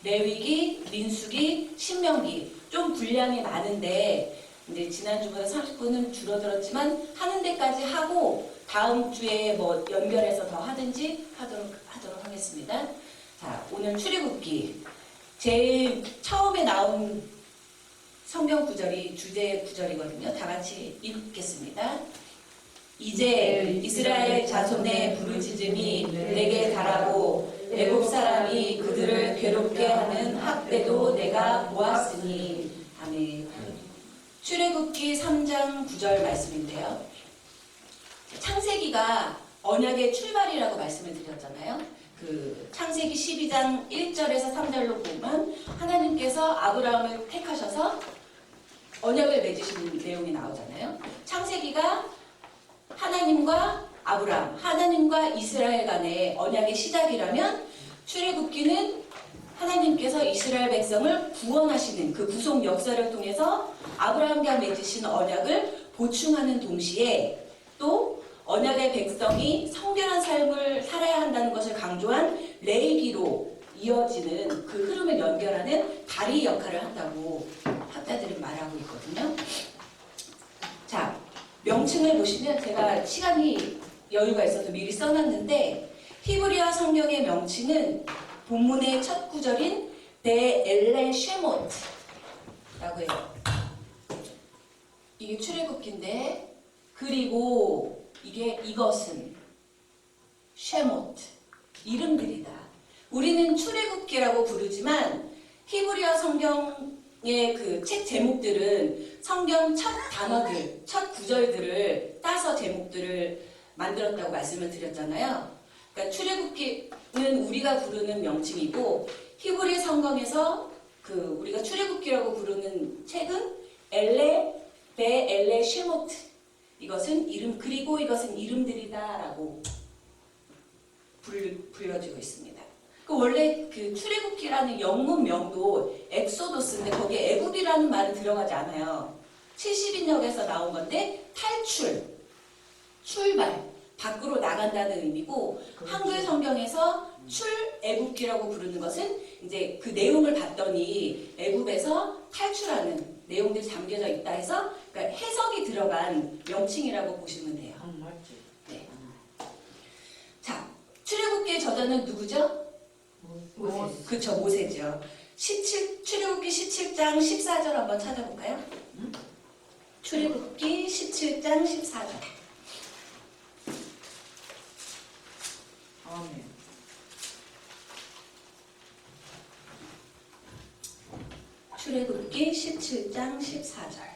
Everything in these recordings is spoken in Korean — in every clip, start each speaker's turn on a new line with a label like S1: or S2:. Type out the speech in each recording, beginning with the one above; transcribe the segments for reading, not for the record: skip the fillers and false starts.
S1: 레위기, 민수기, 신명기 좀 분량이 많은데 이제 지난주보다 30분은 줄어들었지만 하는 데까지 하고 다음 주에 뭐 연결해서 더 하든지 하도록 하겠습니다. 자, 오늘 출애굽기 제일 처음에 나온 성경 구절이 주제 구절이거든요. 다 같이 읽겠습니다. 이제 이스라엘 자손의 부르짖음이 내게 달하고 애굽 사람이 그들을 괴롭게 하는 학대도 내가 보았으니. 아멘. 출애굽기 3장 9절 말씀인데요. 창세기가 언약의 출발이라고 말씀을 드렸잖아요. 그 창세기 12장 1절에서 3절로 보면 하나님께서 아브라함을 택하셔서 언약을 맺으시는 내용이 나오잖아요. 창세기가 하나님과 아브라함, 하나님과 이스라엘 간의 언약의 시작이라면 출애굽기는 하나님께서 이스라엘 백성을 구원하시는 그 구속 역사를 통해서 아브라함과 맺으신 언약을 보충하는 동시에 또 언약의 백성이 성결한 삶을 살아야 한다는 것을 강조한 레위기로 이어지는 그 흐름을 연결하는 다리 역할을 한다고 학자들이 말하고 있거든요. 자, 명칭을 보시면 제가 시간이 여유가 있어서 미리 써놨는데 히브리어 성경의 명칭은 본문의 첫 구절인 베엘레 쉐모트라고 해요. 이게 출애굽기인데 그리고 이것은 쉐모트 이름들이다. 우리는 출애굽기라고 부르지만 히브리어 성경의 그 책 제목들은 성경 첫 단어들, 첫 구절들을 따서 제목들을 만들었다고 말씀을 드렸잖아요. 그러니까 출애굽기는 우리가 부르는 명칭이고 히브리 성경에서 그 우리가 출애굽기라고 부르는 책은 베엘레 쉐모트 이것은 이름 그리고 이것은 이름들이다라고 불려지고 있습니다. 그 원래 그 출애굽기라는 영문명도 엑소도스인데 거기에 애굽이라는 말은 들어가지 않아요. 70인역에서 나온 건데 출발, 밖으로 나간다는 의미고 그렇지. 한글 성경에서 출애굽기라고 부르는 것은 이제 그 내용을 봤더니 애굽에서 탈출하는 내용들이 담겨져 있다 해서 그러니까 해석이 들어간 명칭이라고 보시면 돼요.
S2: 맞지.
S1: 네. 자, 출애굽기의 저자는 누구죠?
S2: 모세.
S1: 그쵸, 모세죠. 출애굽기 17장 14절 한번 찾아볼까요?
S2: 응?
S1: 출애굽기 17장 14절.
S2: 아멘.
S1: 출애굽기 17장 14절.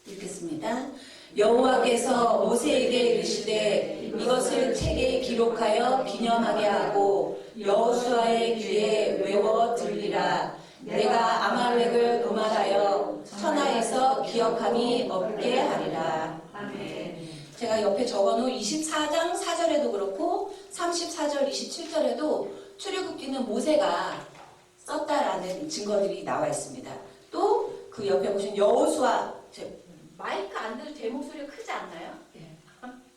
S1: 읽겠습니다. 여호와께서 모세에게 이르시되 이것을 책에 기록하여 기념하게 하고 여호수아의 귀에 외워 들리라. 내가 아말렉을 도말하여 천하에서 기억함이 없게 하리라.
S2: 아멘.
S1: 제가 옆에 적어놓은 24장 4절에도 그렇고 34절 27절에도 출애굽기는 모세가 썼다라는 증거들이 나와 있습니다. 또 그 옆에 보시면 여호수아 마이크 안 들어도 제 목소리가 크지 않나요?
S2: 예.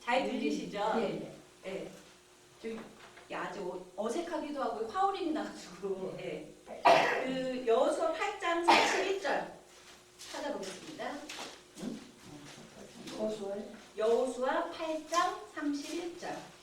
S1: 잘 들리시죠?
S2: 예.
S1: 예. 좀 아주 어색하기도 하고 화울임이 나가지고. 예. 그 여호수아 8장 31절 찾아보겠습니다. 여호수아 8장 31절.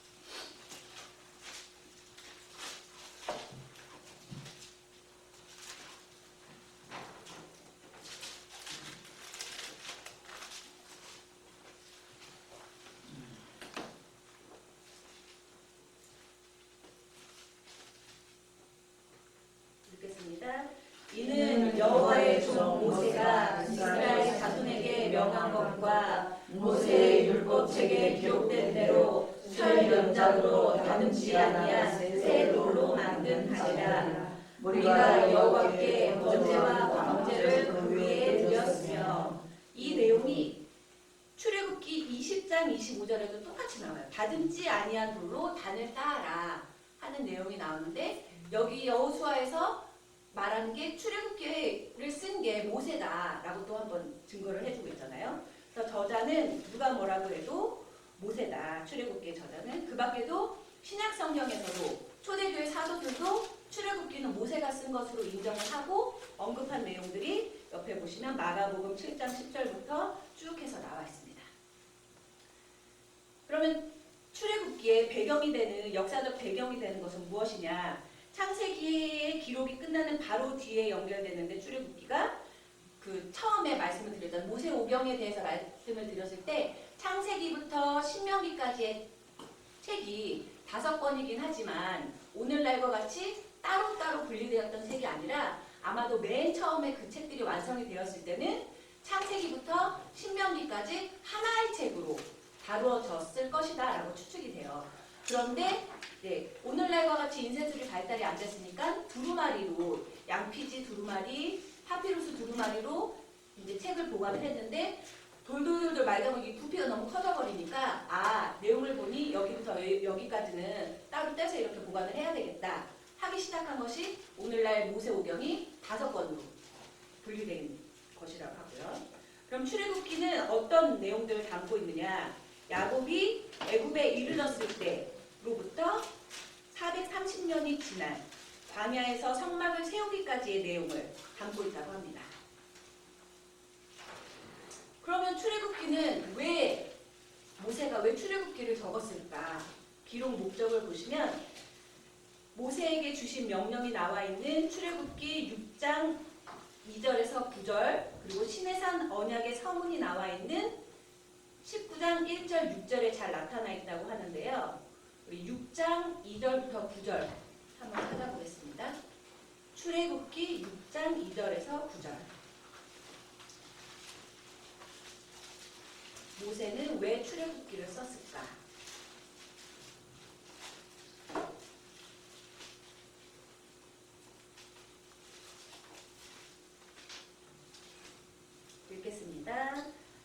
S1: 읽겠습니다. 이는 여호와의 종 모세가 이스라엘 자손에게 명한 것과 모세의 율법책에 기록된 대로 철 연장으로 다듬지 아니한 새 돌로 만든 하시라. 우리가 여호와께 번제와 광제를 그 위에 드렸으며. 이 내용이 출애굽기 20장 20장 25절에도 똑같이 나와요. 다듬지 아니한 돌로 단을 쌓아라 하는 내용이 나오는데 여기 여호수아에서 말하는 게 출애굽기를 쓴 게 모세다라고 또 한번 증거를 해주고 있잖아요. 그래서 저자는 누가 뭐라고 해도 모세다. 출애굽기의 저자는. 그 밖에도 신약 성경에서도 초대교회 사도들도 출애굽기는 모세가 쓴 것으로 인정을 하고 언급한 내용들이 옆에 보시면 마가복음 7장 10절부터 쭉 해서 나와 있습니다. 그러면 출애굽기의 배경이 되는 역사적 배경이 되는 것은 무엇이냐? 창세기의 기록이 끝나는 바로 뒤에 연결되는데 출애굽기가 그 처음에 말씀을 드렸던 모세오경에 대해서 말씀을 드렸을 때 창세기부터 신명기까지의 책이 5권이긴 하지만 오늘날과 같이 따로따로 분리되었던 책이 아니라 아마도 맨 처음에 그 책들이 완성이 되었을 때는 창세기부터 신명기까지 하나의 책으로 다루어졌을 것이다 라고 추측이 돼요. 그런데 오늘날과 같이 인쇄술이 발달이 안 됐으니까 두루마리로 양피지 두루마리, 파피루스 두루마리로 이제 책을 보관을 했는데 돌돌돌돌 말다 보니 부피가 너무 커져버리니까 내용을 보니 여기부터 여기까지는 따로 떼서 이렇게 보관을 해야 되겠다 하기 시작한 것이 오늘날 모세오경이 5권으로 분리된 것이라고 하고요. 그럼 출애굽기는 어떤 내용들을 담고 있느냐? 야곱이 애굽에 이르렀을 때로부터 430년이 지난 광야에서 성막을 세우기까지의 내용을 담고 있다고 합니다. 그러면 출애굽기는 모세가 왜 출애굽기를 적었을까? 기록 목적을 보시면 모세에게 주신 명령이 나와 있는 출애굽기 6장 2절에서 9절 그리고 시내산 언약의 서문이 나와 있는 19장 1절 6절에 잘 나타나 있다고 하는데요. 우리 6장 2절부터 9절 한번 찾아보겠습니다. 출애굽기 6장 2절에서 9절. 모세는 왜 출애굽기를 썼을까? 읽겠습니다.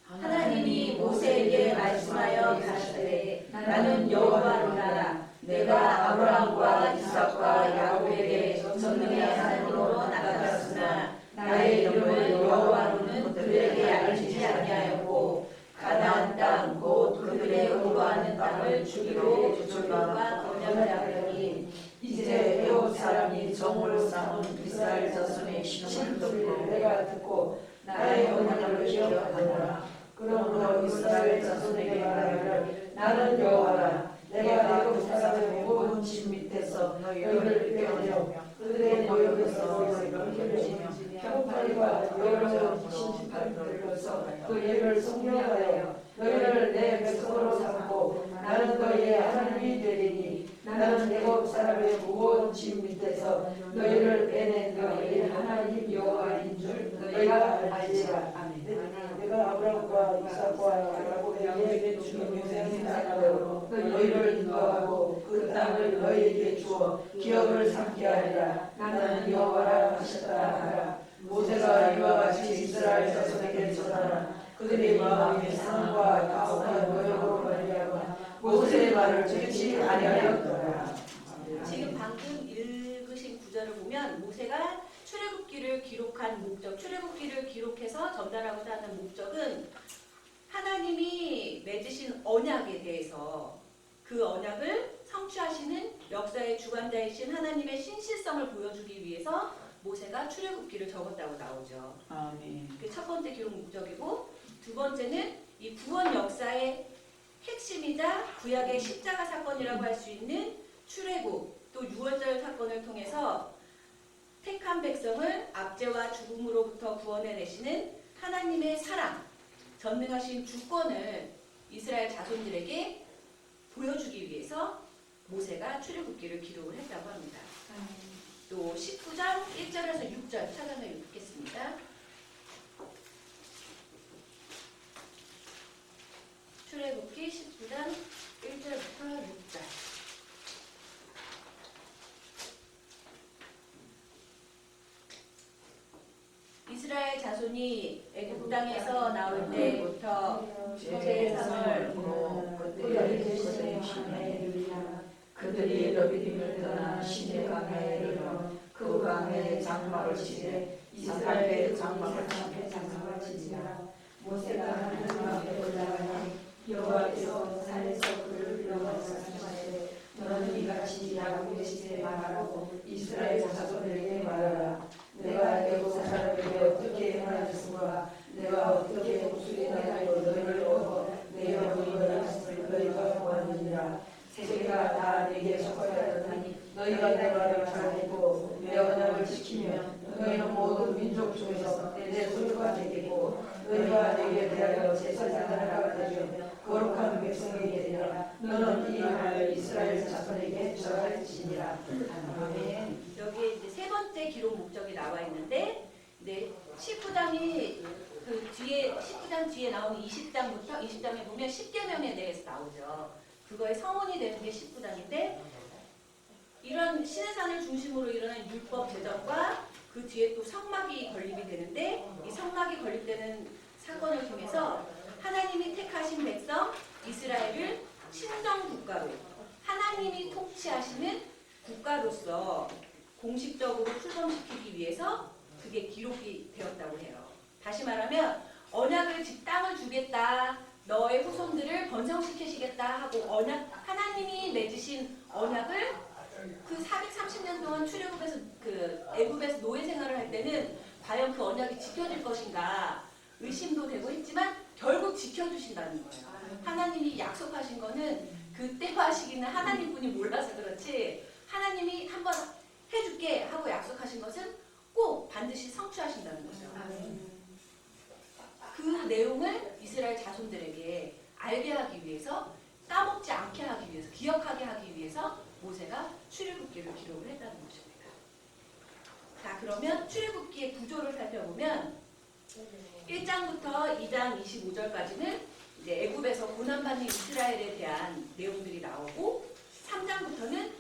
S1: 하나님이 모세에게 말씀하여 가시되 나는 여호와로다. 내가 아브라함과 이삭과 야곱에게 전능의 하나님으로 나타났으나 나의 이름을 여호와로는 그들에게 알리지 아니하였고 가나안 땅 곧 그들의 거주하는 땅을 주기로 조율과 언약을 하더니
S3: 이제 애굽 사람이 정오를 삼은 이스라엘 자손의 신음소리를 내가 듣고 나의 언약을 기억하노라. 그러므로 이스라엘 자손에게 말하기를 나는 여호와라. 내가 애굽 사람의 모든 짐 밑에서 너희를 빼내어 그들의 모욕에서 너희를 힐리며 평파리와 여러 신팔을 들어서 그 예를 성명하여 너희를 내 백성으로 삼고 나는 너희의 하나님이 되리니 나는 애굽 사람의 무거운 짐 밑에서 너희를 빼낸 너희 하나님 여호와인 줄 너희가 알지라. 아멘. 내가 아브라함과 이삭과 야곱에게 주는 맹세한 땅으로 너희를 인도하고 그 땅을 너희에게 주어 기업을 삼게 하리라. 나는 여호와라 하셨다 하라. 모세가 이와 같이 이스라엘 자손에게 전하라. 그들의 마음이 상과 가혹한 노역으로 말미암아 모세의 말을 듣지 아니하였더라.
S1: 지금 방금 읽으신 구절을 보면 모세가 출애굽기를 기록한 목적, 출애굽기를 기록해서 전달하고자 하는 목적은 하나님이 맺으신 언약에 대해서 그 언약을 성취하시는 역사의 주관자이신 하나님의 신실성을 보여주기 위해서 모세가 출애굽기를 적었다고 나오죠.
S3: 아멘.
S1: 그게 첫 번째 기록 목적이고 두 번째는 이 구원 역사의 핵심이자 구약의 십자가 사건이라고 할 수 있는 출애굽 또 유월절 사건을 통해서 택한 백성을 압제와 죽음으로부터 구원해내시는 하나님의 사랑, 전능하신 주권을 이스라엘 자손들에게 보여주기 위해서 모세가 출애굽기를 기록을 했다고 합니다. 또 19장 1절에서 6절 찾아서 읽겠습니다. 출애굽기 19장 1절부터 6절. 이스라엘 자손이 애굽 땅에서 나올 때부터
S3: 세상을 뭐 그들이 대신에 향하에 이르리라. 그들이 러비딤을 떠나 신의 강야에 이르러 그 강야에 장막을 치되 이스라엘의 장막을 참게 장막을 치니라. 모세가 하나님 앞에 올라가니 여호와께서 산에서 그를 불러가서 말하시되 너는 이같이 야곱의 시대에 말하고 이스라엘 자손에게 말하라. 내가 애굽 사람에게 어떻게 행하였으므로 내가 어떻게 목소리 내고 너희를 얻어 내 영혼이 너희를 너희가 보았느니라. 세계가 다 내게 속하였더니 너희가 내 말을 잘 듣고 내 언약을 지키면 너희는 모든 민족 중에서 내 소유가 되겠고 너희가 내게 대하여 제사장을 하게 되며 거룩한 백성에게 되리라. 너는 이 말을 이스라엘 자손에게 전할지니라. 아멘.
S1: 여기에 이제 세 번째 기록 목적이 나와 있는데, 네, 19장이 그 뒤에 19장 뒤에 나오는 20장부터 20장에 보면 10계명에 대해서 나오죠. 그거의 성원이 되는 게 19장인데, 이런 시내산을 중심으로 일어난 율법 제정과 그 뒤에 또 성막이 건립이 되는데, 이 성막이 건립되는 사건을 통해서 하나님이 택하신 백성 이스라엘을 신정 국가로, 하나님이 통치하시는 국가로서 공식적으로 출범시키기 위해서 그게 기록이 되었다고 해요. 다시 말하면 언약을 땅을 주겠다, 너의 후손들을 번성시키시겠다 하고 하나님이 맺으신 언약을 그 430년 동안 출애굽에서 그 애굽에서 노예 생활을 할 때는 과연 그 언약이 지켜질 것인가 의심도 되고 했지만 결국 지켜주신다는 거예요. 하나님이 약속하신 거는 그때와 시기는 하나님뿐이 몰라서 그렇지, 하나님이 한번 해줄게 하고 약속하신 것은 꼭 반드시 성취하신다는 거죠. 그 내용을 이스라엘 자손들에게 알게 하기 위해서, 까먹지 않게 하기 위해서, 기억하게 하기 위해서 모세가 출애굽기를 기록을 했다는 것입니다. 자, 그러면 출애굽기의 구조를 살펴보면 1장부터 2장 25절까지는 이제 애굽에서 고난받는 이스라엘에 대한 내용들이 나오고, 3장부터는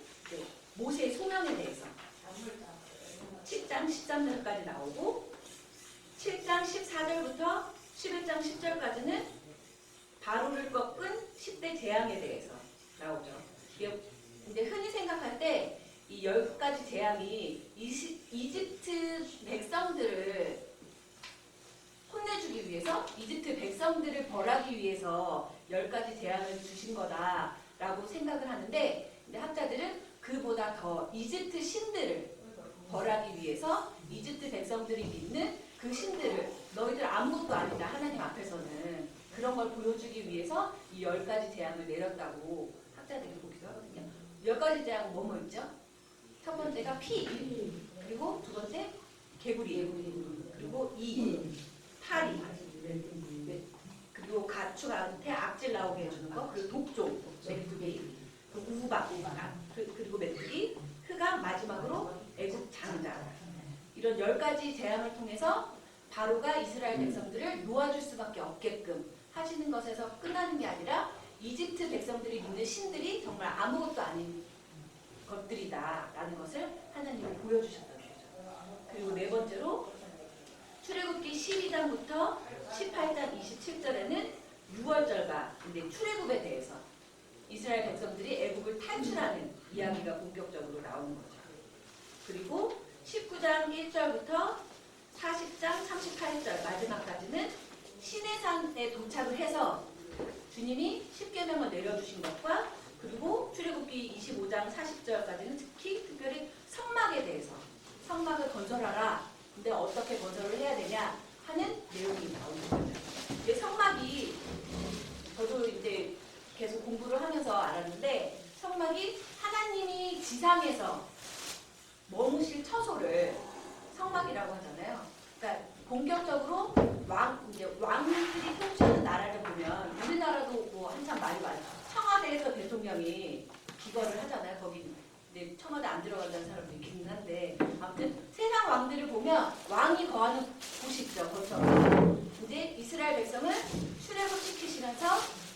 S1: 모세의 소명에 대해서, 10장 13절까지 나오고, 7장 14절부터 11장 10절까지는 바로를 꺾은 10대 재앙에 대해서 나오죠. 근데 흔히 생각할 때 이 10가지 재앙이 이집트 백성들을 혼내주기 위해서, 이집트 백성들을 벌하기 위해서 10가지 재앙을 주신 거다라고 생각을 하는데, 근데 학자들은 그보다 더 이집트 신들을 벌하기 위해서 이집트 백성들이 믿는 그 신들을, 너희들 아무것도 아니다 하나님 앞에서는, 그런 걸 보여주기 위해서 이 10가지 재앙을 내렸다고 학자들이 보기도 하거든요. 10가지 재앙은 뭐뭐 있죠? 첫 번째가 피, 그리고 두 번째 개구리, 그리고 파리, 그리고 가축한테 악질 나오게 해주는 거, 그리고 독종, 메뚜기, 우박, 그리고 메뚜기, 흑암, 마지막으로 애국 장자. 이런 10가지 재앙을 통해서 바로가 이스라엘 백성들을 놓아줄 수밖에 없게끔 하시는 것에서 끝나는 게 아니라, 이집트 백성들이 믿는 신들이 정말 아무것도 아닌 것들이다라는 것을 하나님이 보여주셨던 거죠. 그리고 네 번째로 출애굽기 12장부터 18장 27절에는 6월절과 출애굽에 대해서 이스라엘 백성들이 애굽을 탈출하는 이야기가 본격적으로 나오는 거죠. 그리고 19장 1절부터 40장 38절 마지막까지는 시내산에 도착을 해서 주님이 십계명을 내려주신 것과, 그리고 출애굽기 25장 40절까지는 특별히 성막에 대해서, 성막을 건설하라, 근데 어떻게 건설을 해야 되냐 하는 내용이 나오는 거죠. 이제 성막이, 저도 이제 계속 공부를 하면서 알았는데, 성막이 하나님이 지상에서 머무실 처소를 성막이라고 하잖아요. 그러니까 본격적으로 왕들이 통치하는 나라를 보면, 우리나라도 뭐 한참 많이 많아요. 청와대에서 대통령이 기거를 하잖아요. 거기 근데 청와대 안 들어간다는 사람도 있긴 한데, 아무튼 세상 왕들을 보면 왕이 거하는 곳이 있죠. 거처가. 이제 이스라엘 백성을 출애굽 시키시면서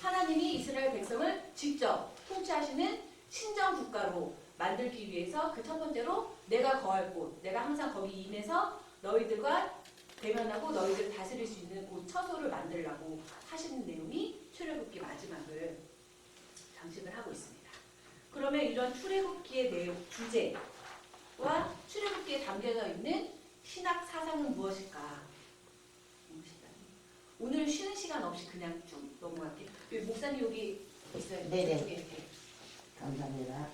S1: 하나님이 이스라엘 백성을 직접 통치하시는 신정 국가로 만들기 위해서 그 첫 번째로 내가 거할 곳, 내가 항상 거기 임해서 너희들과 대면하고 너희들 다스릴 수 있는 그 처소를 만들라고 하시는 내용이 출애굽기 마지막을 장식을 하고 있습니다. 그러면 이런 출애굽기의 내용, 주제와 출애굽기에 담겨져 있는 신학 사상은 무엇일까? 오늘 쉬는 시간 없이 그냥 쭉 넘어갈게요. 목사님 여기 있어요.
S2: 네네.
S1: 저쪽에 이렇게.
S2: 감사합니다.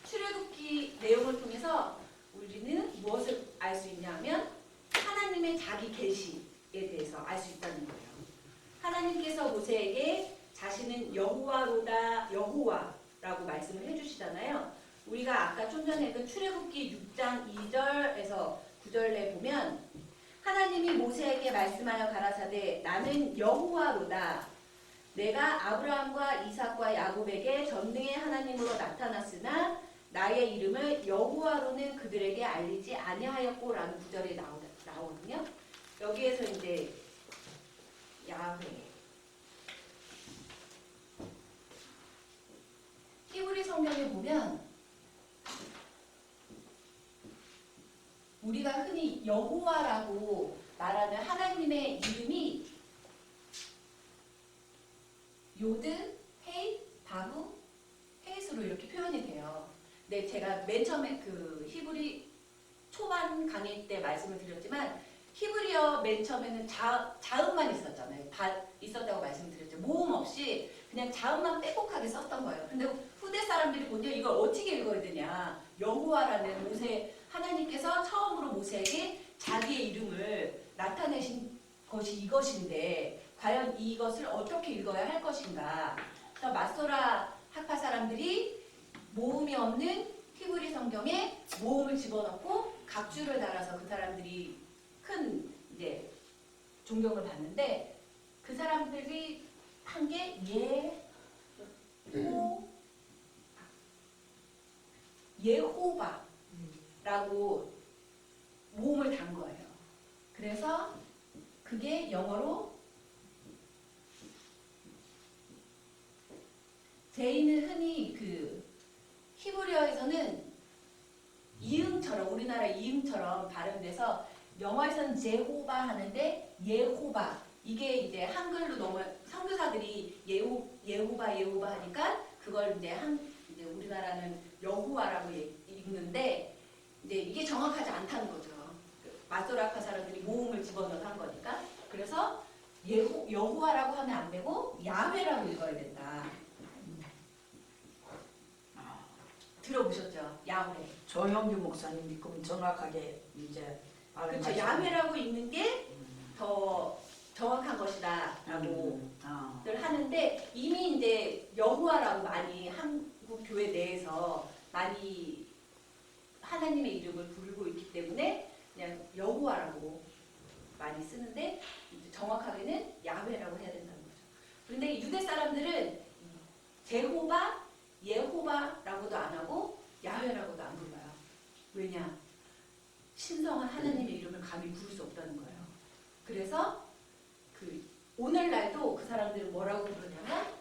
S1: 출애굽기 내용을 통해서 우리는 무엇을 알 수 있냐면 하나님의 자기 계시에 대해서 알 수 있다는 거예요. 하나님께서 모세에게 자신은 여호와로다 여호와라고 말씀을 해주시잖아요. 우리가 아까 좀 전에 그 출애굽기 6장 2절에서 9절에 보면 하나님이 모세에게 말씀하여 가라사대 나는 여호와로다. 내가 아브라함과 이삭과 야곱에게 전능의 하나님으로 나타났으나 나의 이름을 여호와로는 그들에게 알리지 아니하였고라는 구절이 나오거든요. 여기에서 이제 야훼 히브리 성경에 보면 우리가 흔히 여호와라고 말하는 하나님의 이름이 요드, 헤이, 바후, 헤이스로 이렇게 표현이 돼요. 네, 제가 맨 처음에 그 히브리 초반 강의 때 말씀을 드렸지만 히브리어 맨 처음에는 자음만 있었잖아요. 있었다고 말씀드렸죠. 모음 없이 그냥 자음만 빼곡하게 썼던 거예요. 근데 후대 사람들이 보니까 이걸 어떻게 읽어야 되냐. 여호와라는 모세 하나님께서 처음으로 모세에게 자기의 이름을 나타내신 것이 이것인데 과연 이것을 어떻게 읽어야 할 것인가. 그래서 마소라 학파 사람들이 모음이 없는 히브리 성경에 모음을 집어넣고 각주를 달아서 그 사람들이 큰 이제 존경을 받는데 그 사람들이 한 게 예호바라고 모음을 단 거예요. 그래서 그게 영어로 제이는 흔히 그 히브리어에서는 이응처럼 우리나라 이응처럼 발음돼서 영어에서는 제호바 하는데 예호바 이게 이제 한글로 너무 선교사들이 예호바 하니까 그걸 이제 우리나라는 여호와라고 읽는데 이제 이게 정확하지 않다는 거죠. 마소라카 사람들이 모음을 집어넣어서 한 거니까. 그래서 여호와라고 하면 안 되고 야훼라고 읽어야 된다. 들어보셨죠? 야훼.
S3: 조영규 목사님이 그럼 정확하게 이제
S1: 그렇죠. 야훼라고 읽는 게 더 정확한 것이다라고 늘 하는데 이미 이제 여호와라고 많이 한국 교회 내에서 많이 하나님의 이름을 부르고 있기 때문에 그냥 여호와라고 많이 쓰는데 정확하게는 야훼라고 해야 된다는 거죠. 그런데 유대 사람들은 제호바, 예호바라고도 안 하고 야훼라고도 안 불러요. 왜냐? 신성한 하나님의 이름을 감히 부를 수 없다는 거예요. 그래서 그 오늘날도 그 사람들은 뭐라고 부르냐면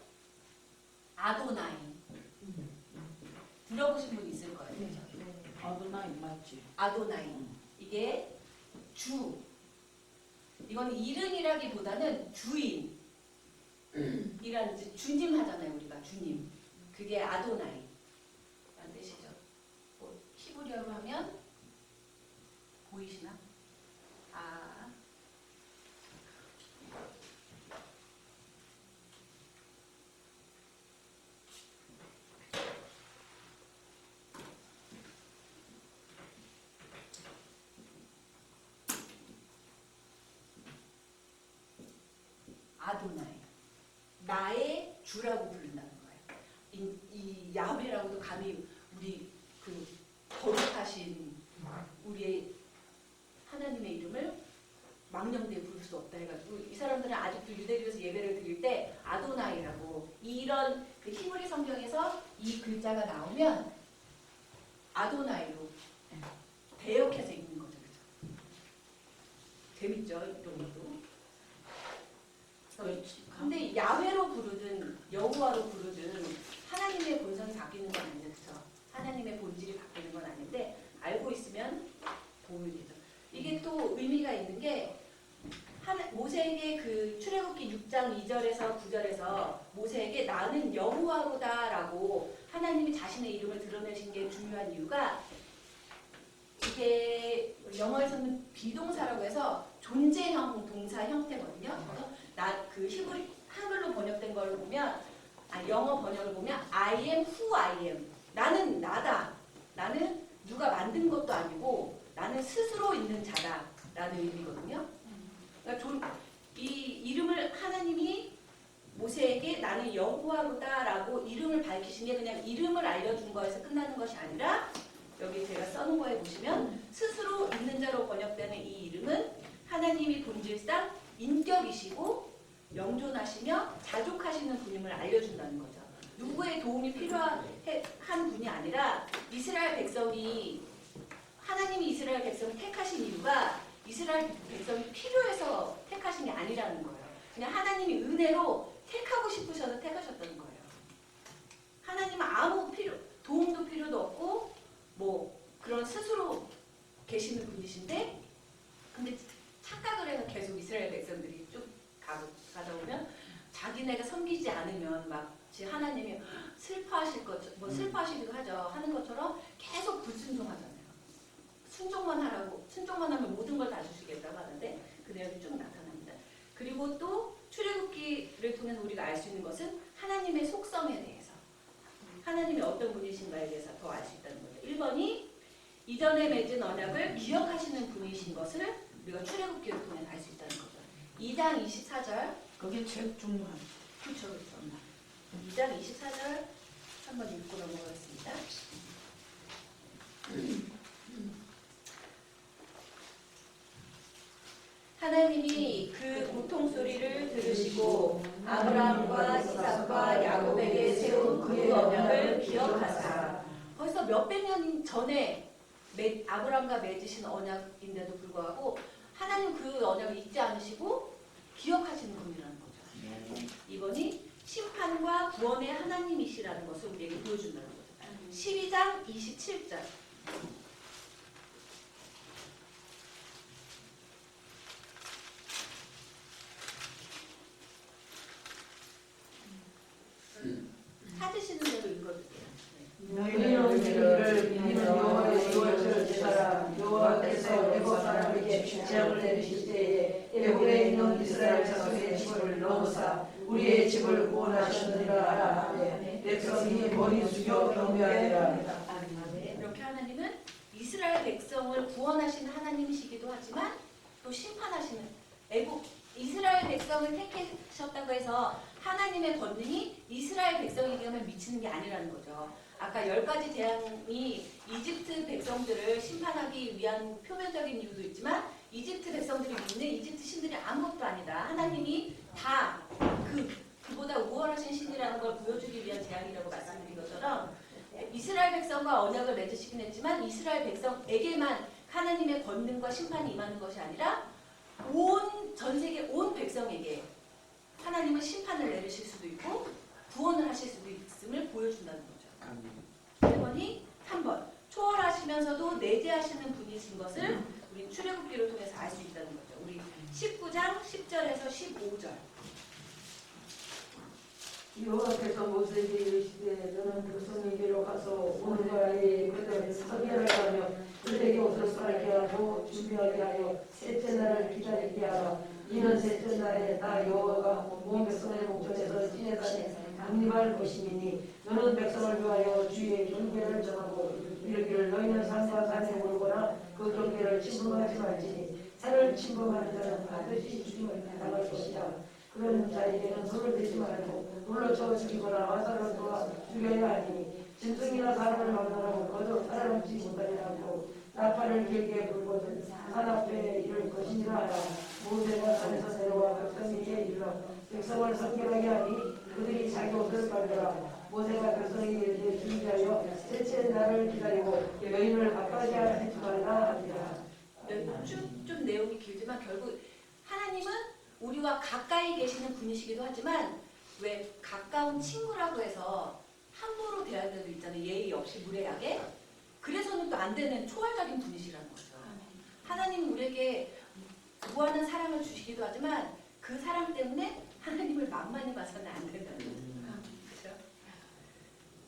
S1: 아도나이. 들어보신 분 있을 거예요. 그죠?
S3: 아도나이 맞지?
S1: 아도나이. 이게 주. 이건 이름이라기보다는 주인. 이란 이제 주님 하잖아요. 우리가 주님. 그게 아도나이. 라는 뜻이죠. 뭐 히브리어로 하면 보이시나? 아도나이. 나의 주라고 부른다는 거예요. 이 야훼라고도 감히 우리 그 거룩하신 우리의 하나님의 이름을 망령되이 부를 수 없다 해가지고 이 사람들은 아직도 유대교에서 예배를 드릴 때 아도나이라고 이런 그 히브리 성경에서 이 글자가 나오면 아도나이로 대역해서 읽는 거죠. 그죠? 재밌죠? 이런 것도. 근데 야훼로 부르든 여호와로 부르든 하나님의 본성이 바뀌는 건 아니죠. 그렇죠? 하나님의 본질이 바뀌는 건 아닌데 알고 있으면 도움이 되죠. 이게 또 의미가 있는 게 모세에게 그 출애굽기 6장 2절에서 9절에서 모세에게 나는 여호와로다라고 하나님이 자신의 이름을 드러내신 게 중요한 이유가 이게 영어에서는 비동사라고 해서 존재형 동사 형태거든요. 그 히브리 한글로 번역된 걸 보면 영어 번역을 보면 I am who I am. 나는 나다. 나는 누가 만든 것도 아니고 나는 스스로 있는 자다라는 의미거든요. 그러니까 이 이름을 하나님이 모세에게 나는 여호와로다라고 이름을 밝히신 게 그냥 이름을 알려준 거에서 끝나는 것이 아니라 여기 제가 써놓은 거에 보시면 스스로 있는 자로 번역되는 이 이름은 하나님이 본질상 인격이시고 영존하시며 자족하시는 분임을 알려준다는 거죠. 누구의 도움이 필요한 분이 아니라 이스라엘 백성이 하나님이 이스라엘 백성을 택하신 이유가 이스라엘 백성이 필요해서 택하신 게 아니라는 거예요. 그냥 하나님이 은혜로 택하고 싶으셔서 택하셨다는 거예요. 하나님은 아무 도움도 필요도 없고 뭐 그런 스스로 계시는 분이신데 근데 착각을 해서 계속 이스라엘 백성들이 쭉 가다 보면 자기네가 섬기지 않으면 막 하나님이 슬퍼하실 것, 뭐 슬퍼하시기도 하죠. 하는 것처럼 계속 불순종하잖아요. 순종만 하라고, 순종만 하면 모든 걸 다 주시겠다고 하는데 그 내용이 쭉 나타납니다. 그리고 또 출애굽기를 통해서 우리가 알 수 있는 것은 하나님의 속성에 대해서 하나님이 어떤 분이신가에 대해서 더 알 수 있다는 거죠. 1번이 이전에 맺은 언약을 기억하시는 분이신 것을 우리가 출애굽기를 통해 알 수 있다는 거죠. 2장 24절
S3: 그게 제일 중요한.
S1: 그렇죠. 2장 24절 한번 읽고 넘어가겠습니다. 하나님이 그 고통 소리를 들으시고 아브라함과 이삭과 야곱에게 세운 그 언약을 기억하사 벌써 몇백 년 전에 아브라함과 맺으신 언약인데도 불구하고 하나님 그 언약을 잊지 않으시고 기억하시는 분이라는 거죠. 이번이 심판과 구원의 하나님이시라는 것을 우리에게 보여준다는 거죠. 12장 27절 찾으시는 대로 읽어주세요.
S3: 너희는 우리를 믿는 여호와의 유월절 제사라. 여호와께서 애굽 사람에게 재앙을 내리실 때에 애굽에 있는 이스라엘 자손의 집을 넘어사 우리의 집을 구원하셨느니라 하라. 백성이 머리 숙여 경배하리라.
S1: 이렇게 하나님은 이스라엘 백성을 구원하시는 하나님이시기도 하지만 또 심판하시는 이스라엘 백성을 택하셨다고 해서 하나님의 권능이 이스라엘 백성에게만 미치는 게 아니라는 거죠. 아까 10가지 재앙이 이집트 백성들을 심판하기 위한 표면적인 이유도 있지만 이집트 백성들이 믿는 이집트 신들이 아무것도 아니다. 하나님이 다 그보다 우월하신 신이라는 걸 보여주기 위한 재앙이라고 말씀드린 것처럼 이스라엘 백성과 언약을 맺으시긴 했지만 이스라엘 백성에게만 하나님의 권능과 심판이 임하는 것이 아니라 전 세계 온 백성에게 하나님은 심판을 내리실 수도 있고 구원을 하실 수도 있음을 보여준다는 거죠. 1번이 3번 초월하시면서도 내재하시는 분이신 것을 우리 출애굽기를 통해서 알 수 있다는 거죠. 우리 19장 10절에서 15절
S3: 여호와께서 모세에게 이르시되 너는 백성에게로 가서 오늘과 내일 그들을 서별하며 그들에게 옷을 빨게 하고 준비하게 하여 셋째 날을 기다리게 하라. 이는 셋째 날에 나 여호와가 온 백성의 목전에서 지내다니 강림할 것이니 너는 백성을 위하여 주의 경계를 정하고 이르기를 너희는 산과 산에 오르거나 그 경계를 침범하지 말지니 산을 침범하는 자는 반드시 죽임을 당할 것이다. 그런 자에게는 손을 대지 말고 돌로 쳐 죽이거나 화살로 쏘아 죽여야 하니 짐승이나 사람을 만나라고 거저 살아남지 못하리라고 나팔을 길게 불거든 산 앞에 이를 것이니라 하라. 모세가 산에서 내려와 백성에게 이르러 백성을 성결하게 하니 그들이 자기 옷을 빨더라. 모세가 백성에게 이르되 준비하여 셋째 날을 기다리고 여인을 가까이 하지 말라 하니라.
S1: 좀 내용이 길지만 결국 하나님은 우리와 가까이 계시는 분이시기도 하지만 왜 가까운 친구라고 해서 함부로 대할 때도 있잖아요. 예의 없이 무례하게. 그래서는 또 안 되는 초월적인 분이시라는 거죠. 하나님은 우리에게 무한한 사랑을 주시기도 하지만 그 사랑 때문에 하나님을 만만히 봐서는 안 된다는 거죠. 그렇죠?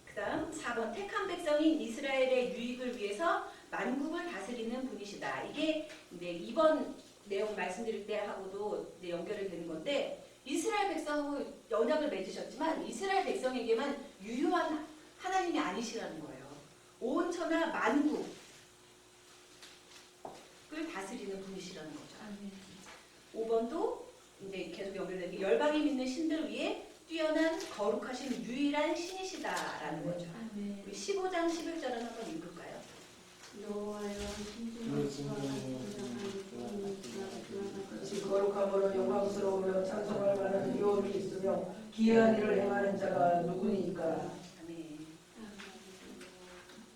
S1: 그다음 4번 택한 백성인 이스라엘의 유익을 위해서 만국을 다스리는 분이시다. 이게 이제 이번 내용 말씀드릴 때 하고도 이제 연결이 되는 건데 이스라엘 백성하고 언약을 맺으셨지만 이스라엘 백성에게만 유효한 하나님이 아니시라는 거예요. 온 천하 만국을 다스리는 분이시라는 거죠. 5번도 이제 계속 연결되는 게 열방이 믿는 신들 위에 뛰어난 거룩하신 유일한 신이시다라는 거죠. 우리 15장 11절은 한번 읽을까요?
S3: 같이 거룩함으로 영광스러우며 찬송할 만한 유업이 있으며 기이한 일을 행하는 자가 누구니까.
S1: 아멘.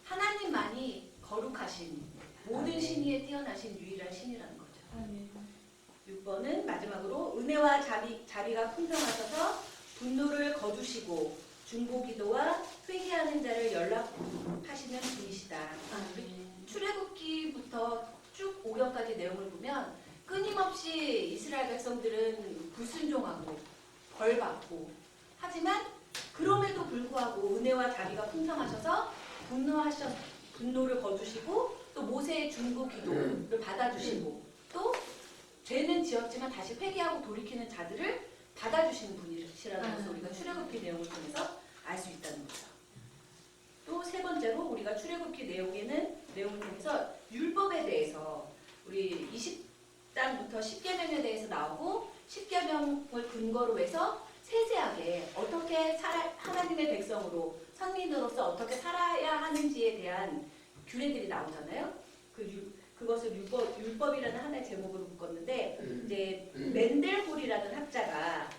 S1: 하나님만이 거룩하신 모든 신위에 뛰어나신 유일한 신이라는 거죠. 6번은 마지막으로 은혜와 자비가 풍성하셔서 분노를 거두시고 중보기도와 회개하는 자를 연락하시는 분이시다. 출애굽기부터 쭉 5경까지 내용을 보면 끊임없이 이스라엘 백성들은 불순종하고 벌받고 하지만 그럼에도 불구하고 은혜와 자비가 풍성하셔서 분노를 거두시고 또 모세의 중보기도를 받아주시고 또 죄는 지었지만 다시 회개하고 돌이키는 자들을 받아주시는 분이시라는 것을 우리가 출애굽기 내용을 통해서 알 수 있다는 거죠. 또 세 번째로 우리가 출애굽기 내용을 통해서 율법에 대해서 우리 20장부터 10계명에 대해서 나오고 10계명을 근거로 해서 세세하게 어떻게 하나님의 백성으로 선민으로서 어떻게 살아야 하는지에 대한 규례들이 나오잖아요. 그것을 율법이라는 하나의 제목으로 묶었는데 이제 멘델홀이라는 학자가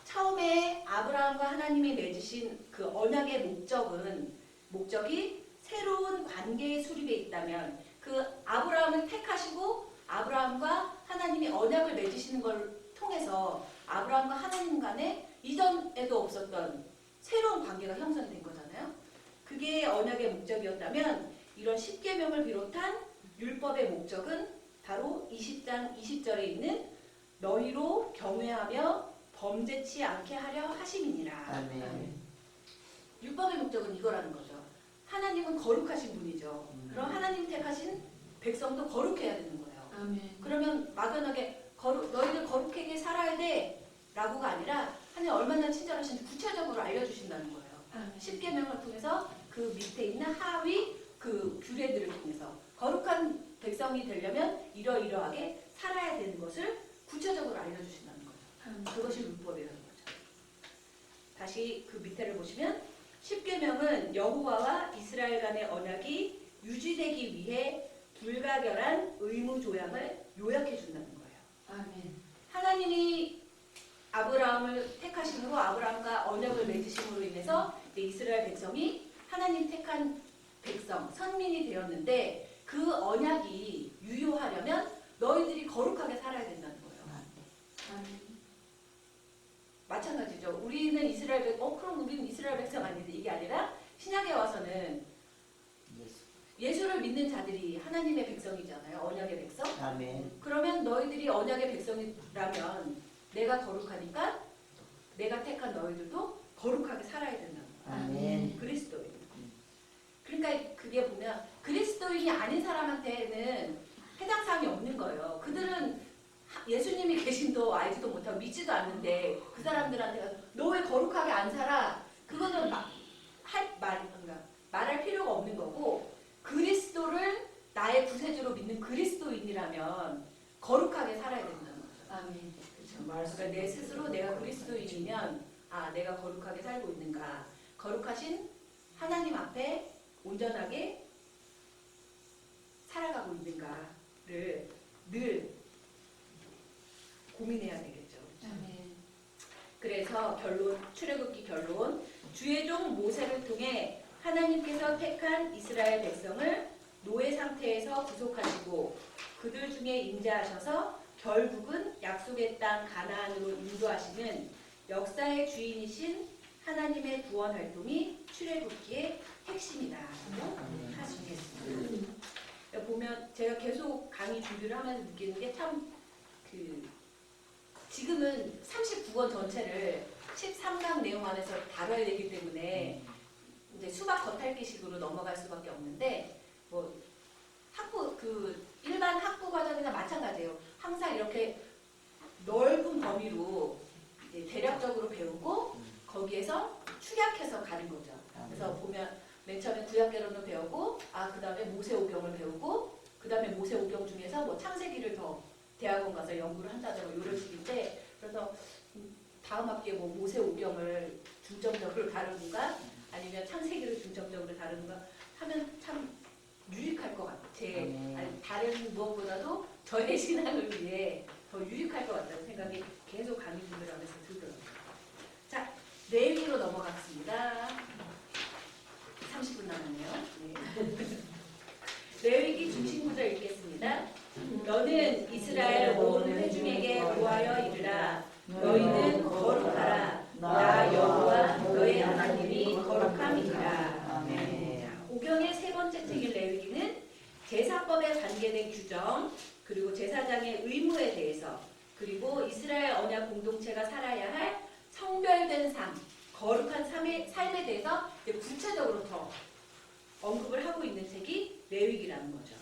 S1: 처음에 아브라함과 하나님이 맺으신 그 언약의 목적이 새로운 관계의 수립에 있다면 그 아브라함을 택하시고 아브라함과 하나님이 언약을 맺으시는 걸 통해서 아브라함과 하나님 간에 이전에도 없었던 새로운 관계가 형성된 거잖아요. 그게 언약의 목적이었다면 이런 10계명을 비롯한 율법의 목적은 바로 20장 20절에 있는 너희로 경외하며 범죄치 않게 하려 하심이니라.
S2: 아멘.
S1: 율법의 목적은 이거라는 거죠. 하나님은 거룩하신 분이죠. 그럼 하나님 택하신 백성도 거룩해야 되는 거예요. 그러면 막연하게 너희들 거룩하게 살아야 돼 라고가 아니라 하나님 얼마나 친절하신지 구체적으로 알려주신다는 거예요. 10계명을 통해서 그 밑에 있는 하위 그 규례들을 통해서 거룩한 백성이 되려면 이러이러하게 살아야 되는 것을 구체적으로 알려주신다는 거예요. 그것이 율법이라는 거죠. 다시 그 밑에를 보시면 10계명은 여호와와 이스라엘 간의 언약이 유지되기 위해 불가결한 의무 조항을 요약해 준다는 거예요. 하나님이 아브라함을 택하심으로 아브라함과 언약을 맺으심으로 인해서 이스라엘 백성이 하나님 택한 백성, 선민이 되었는데 그 언약이 유효하려면 너희들이 거룩하게 살아야 된다는 거예요. 마찬가지죠. 우리는 이스라엘 그럼 우리는 이스라엘 백성 아닌데 이게 아니라 신약에 와서는 예수를 믿는 자들이 하나님의 백성이잖아요. 언약의 백성.
S2: 아멘.
S1: 그러면 너희들이 언약의 백성이라면 내가 거룩하니까 내가 택한 너희들도 거룩하게 살아야 된다는 거예요.
S2: 아멘.
S1: 그리스도인. 그러니까 그게 보면 그리스도인이 아닌 사람한테는 해당 사항이 없는 거예요. 그들은 예수님이 계신도 알지도 못하고 믿지도 않는데 그 사람들한테 너 왜 거룩하게 안 살아? 그거는 말할 필요가 없는 거고 그리스도를 나의 구세주로 믿는 그리스도인이라면 거룩하게 살아야 된다는 거죠. 그렇죠. 그러니까 내 스스로 내가 그리스도인이면 내가 거룩하게 살고 있는가? 거룩하신 하나님 앞에 온전하게 살아가고 있는가를 늘 고민해야 되겠죠. 그래서 출애굽기 결론, 주의 종 모세를 통해 하나님께서 택한 이스라엘 백성을 노예 상태에서 구속하시고 그들 중에 임재하셔서 결국은 약속의 땅 가나안으로 인도하시는 역사의 주인이신 하나님의 구원 활동이 출애굽기의 핵심이다. 할 수 있겠습니다. 보면 보면 제가 계속 강의 준비를 하면서 느끼는 게 참 지금은 39권 전체를 13강 내용 안에서 다뤄야 되기 때문에 이제 수박 겉핥기식으로 넘어갈 수밖에 없는데 뭐 일반 학부 과정이나 마찬가지예요. 항상 이렇게 넓은 범위로 이제 대략적으로 배우고 거기에서 축약해서 가는 거죠. 그래서 보면 맨 처음에 구약개론을 배우고 그 다음에 모세오경을 배우고 그 다음에 모세오경 중에서 뭐 창세기를 더 대학원 가서 연구를 한다든가 이런 식인데 그래서 다음 학기에 뭐 모세오경을 중점적으로 다루는가 아니면 창세기를 중점적으로 다루는가 하면 참 유익할 것 같아요. 아니, 다른 무엇보다도 저의 신앙을 위해 더 유익할 것 같다는 생각이 계속 강의 준비를 하면서 들더라고요. 자, 레위기로 넘어가겠습니다. 30분 남았네요. 네. 레위기 중심 구절 읽겠습니다. 너는 이스라엘 온 회중에게 고하여 이르라. 너희는 거룩하라. 나 여호와 너의 하나님이 거룩함이니라. 아멘. 오경의 세 번째 책인 레위기는 제사법에 관계된 규정, 그리고 제사장의 의무에 대해서, 그리고 이스라엘 언약 공동체가 살아야 할 성별된 삶, 거룩한 삶에 대해서 구체적으로 더 언급을 하고 있는 책이 레위기라는 거죠.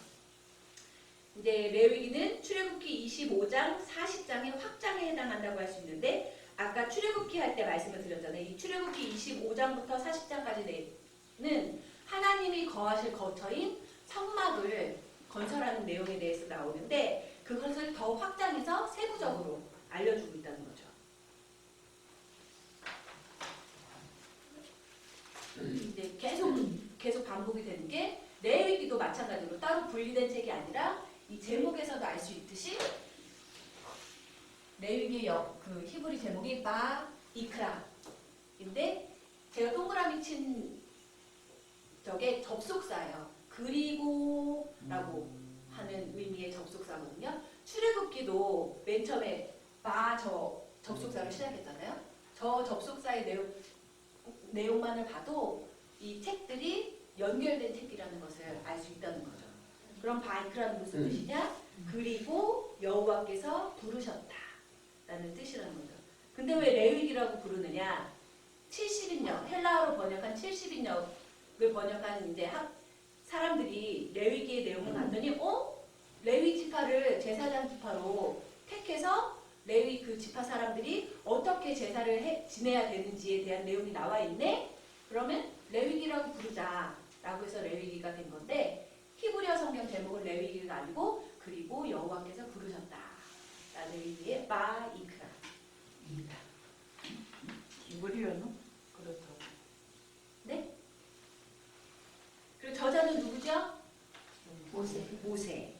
S1: 이제 레위기는 출애굽기 25장, 40장의 확장에 해당한다고 할 수 있는데 아까 출애굽기 할 때 말씀을 드렸잖아요. 이 출애굽기 25장부터 40장까지는 하나님이 거하실 거처인 성막을 건설하는 내용에 대해서 나오는데 그것을 더 확장해서 세부적으로 알려주고 있다는 거죠. 이제 계속 반복이 되는 게 레위기도 마찬가지로 따로 분리된 책이 아니라 이 제목에서도 알 수 있듯이 레위기의 그 히브리 제목이 이크라인데 제가 동그라미 친 저게 접속사예요. 그리고라고 하는 의미의 접속사거든요. 출애굽기도 맨 처음에 저 접속사를 시작했잖아요. 저 접속사의 내용만을 봐도 이 책들이 연결된 책이라는 것을 알 수 있다는 거죠. 그럼 바이크라는 무슨 뜻이냐? 그리고 여호와께서 부르셨다 라는 뜻이라는 거죠. 근데 왜 레위기라고 부르느냐? 70인역, 헬라어로 번역한 70인역을 번역한 이제 사람들이 레위기의 내용을 봤더니 레위 지파를 제사장 지파로 택해서 레위 그 지파 사람들이 어떻게 제사를 지내야 되는지에 대한 내용이 나와 있네? 그러면 레위기라고 부르자라고 해서 레위기가 된 건데 히브리어 성경 제목은 레위기가 아니고 그리고 여호와께서 부르셨다라는 의미의 바이크라입니다.
S3: 히브리어는 그렇다고.
S1: 네? 그리고 저자는 누구죠? 모세.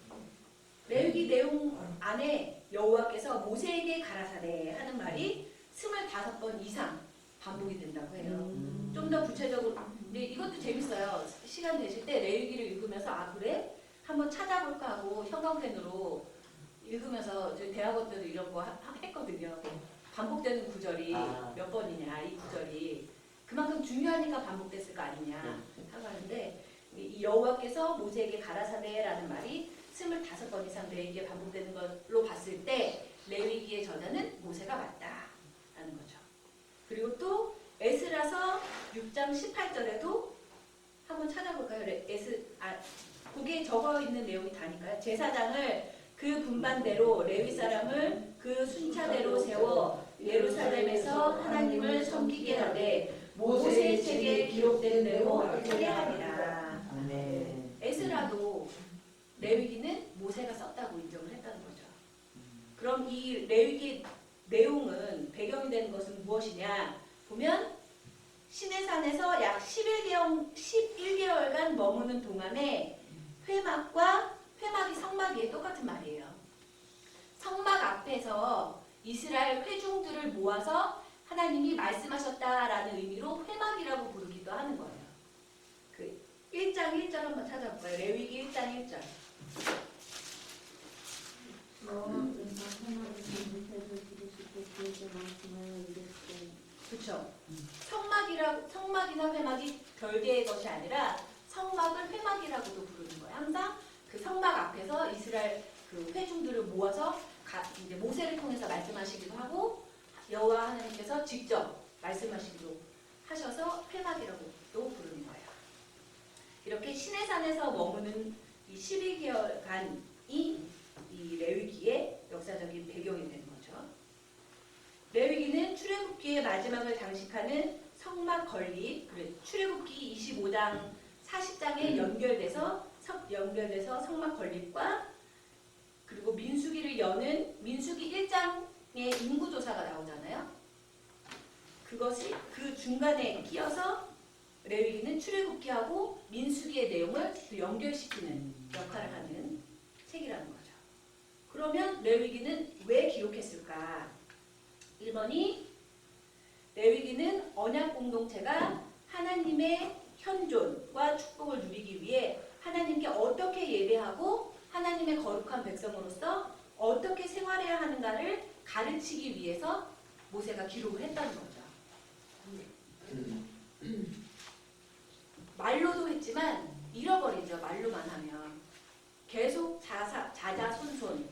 S1: 레위기 내용 안에 여호와께서 모세에게 가라사대 하는 말이 25번 이상 반복이 된다고 해요. 좀 더 구체적으로 근데 이것도 재밌어요. 시간 되실 때 레위기를 읽으면서 그래? 한번 찾아볼까 하고 형광펜으로 읽으면서 저희 대학원 때도 이런 거 했거든요. 반복되는 구절이 몇 번이냐 이 구절이 그만큼 중요하니까 반복됐을 거 아니냐 하고 하는데 이 여호와께서 모세에게 가라사대라는 말이 25번 이상 레위기에 반복되는 걸로 봤을 때 레위기의 저자는 모세가 맞다라는 거죠. 그리고 또 에스라서 6장 18절에도 한번 찾아볼까요? 거기에 적어 있는 내용이 다니까요. 제사장을 그 분반대로 레위 사람을 그 순차대로 세워 예루살렘에서 하나님을 섬기게 하되 모세의 책에 기록된 대로 하게 하리라. 에스라도 레위기는 모세가 썼다고 인정을 했다는 거죠. 그럼 이 레위기 내용은 배경이 되는 것은 무엇이냐? 보면 시내산에서 약 11개월간 머무는 동안에 회막이 성막이에요. 똑같은 말이에요. 성막 앞에서 이스라엘 회중들을 모아서 하나님이 말씀하셨다라는 의미로 회막이라고 부르기도 하는 거예요. 그 1장 1절 한번 찾아볼까요? 레위기 1장 1절. 그렇죠. 성막이나 회막이 별개의 것이 아니라 성막을 회막이라고도 부르는 거예요. 항상 그 성막 앞에서 이스라엘 그 회중들을 모아서 이제 모세를 통해서 말씀하시기도 하고 여호와 하나님께서 직접 말씀하시기도 하셔서 회막이라고 또 부르는 거예요. 이렇게 시내산에서 머무는 이 12개월간이 이 레위기의 역사적인 배경이 되는 거죠. 레위기는 출애굽기의 마지막을 장식하는 성막 건립, 출애굽기 25장 40장에 연결돼서 성막 건립과 그리고 민수기를 여는 민수기 1장의 인구조사가 나오잖아요. 그것이 그 중간에 끼어서 레위기는 출애굽기하고 민수기의 내용을 또 연결시키는 역할을 하는 책이라는 거죠. 그러면 레위기는 왜 기록했을까? 1번이 레위기는 언약 공동체가 하나님의 현존과 축복을 누리기 위해 하나님께 어떻게 예배하고 하나님의 거룩한 백성으로서 어떻게 생활해야 하는가를 가르치기 위해서 모세가 기록을 했다는 거죠. 말로도 했지만 잃어버리죠. 말로만 하면. 계속 자자손손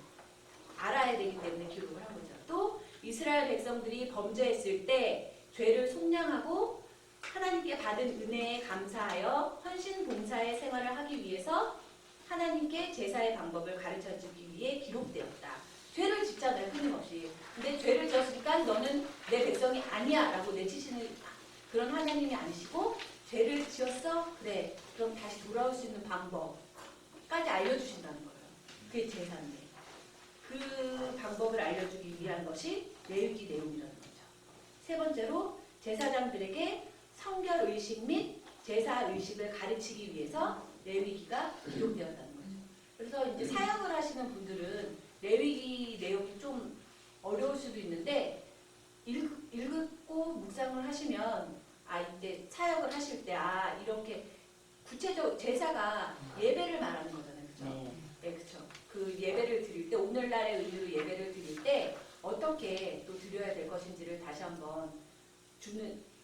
S1: 알아야 되기 때문에 기록을 한 거죠. 또 이스라엘 백성들이 범죄했을 때 죄를 속량하고 하나님께 받은 은혜에 감사하여 헌신 봉사의 생활을 하기 위해서 하나님께 제사의 방법을 가르쳐주기 위해 기록되었다. 죄를 짓잖아요. 끊임없이. 근데 죄를 지었으니까 너는 내 백성이 아니야 라고 내치시는 그런 하나님이 아니시고 죄를 지었어? 그래. 그럼 다시 돌아올 수 있는 방법까지 알려주신다는 거예요. 그게 제사인데. 그 방법을 알려주기 위한 것이 레위기 내용이라는 거죠. 세 번째로 제사장들에게 성결의식 및 제사의식을 가르치기 위해서 레위기가 기록되었다는 거죠. 그래서 이제 사역을 하시는 분들은 레위기 내용이 좀 어려울 수도 있는데 읽고 묵상을 하시면 이제 사역을 하실 때 이렇게 구체적 제사가 예배를 말하는 거잖아요. 그죠? 네, 그렇죠. 그 예배를 드릴 때 오늘날의 의미로 예배를 드릴 때 어떻게 또 드려야 될 것인지를 다시 한번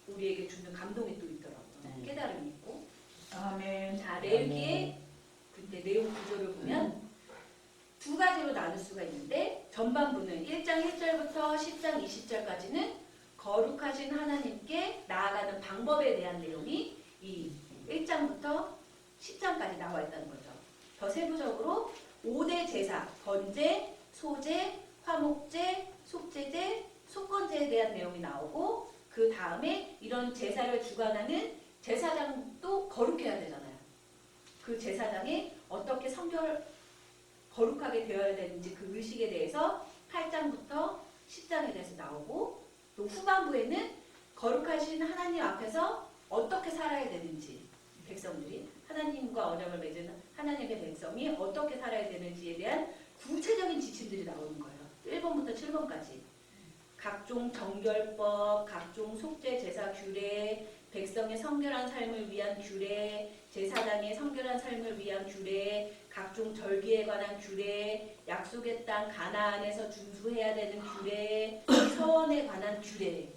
S1: 우리에게 주는 감동이 또 있더라고요. 깨달음이 있고.
S3: 아멘.
S1: 자, 레위기의 그때 내용 구조를 보면 두 가지로 나눌 수가 있는데 전반부는 1장 1절부터 10장 20절까지는 거룩하신 하나님께 나아가는 방법에 대한 내용이 이 1장부터 10장까지 나와 있다는 거죠. 더 세부적으로 5대 제사, 번제, 소제, 화목제, 속제제, 속건제에 대한 내용이 나오고 그 다음에 이런 제사를 주관하는 제사장도 거룩해야 되잖아요. 그 제사장이 어떻게 거룩하게 되어야 되는지 그 의식에 대해서 8장부터 10장에 대해서 나오고 또 후반부에는 거룩하신 하나님 앞에서 어떻게 살아야 되는지 백성들이 하나님과 언약을 맺은 하나님의 백성이 어떻게 살아야 되는지에 대한 구체적인 지침들이 나오는 거예요. 1번부터 7번까지. 각종 정결법, 각종 속죄 제사 규례, 백성의 성결한 삶을 위한 규례, 제사장의 성결한 삶을 위한 규례, 각종 절기에 관한 규례, 약속의 땅 가나안에서 준수해야 되는 규례, 서원에 관한 규례.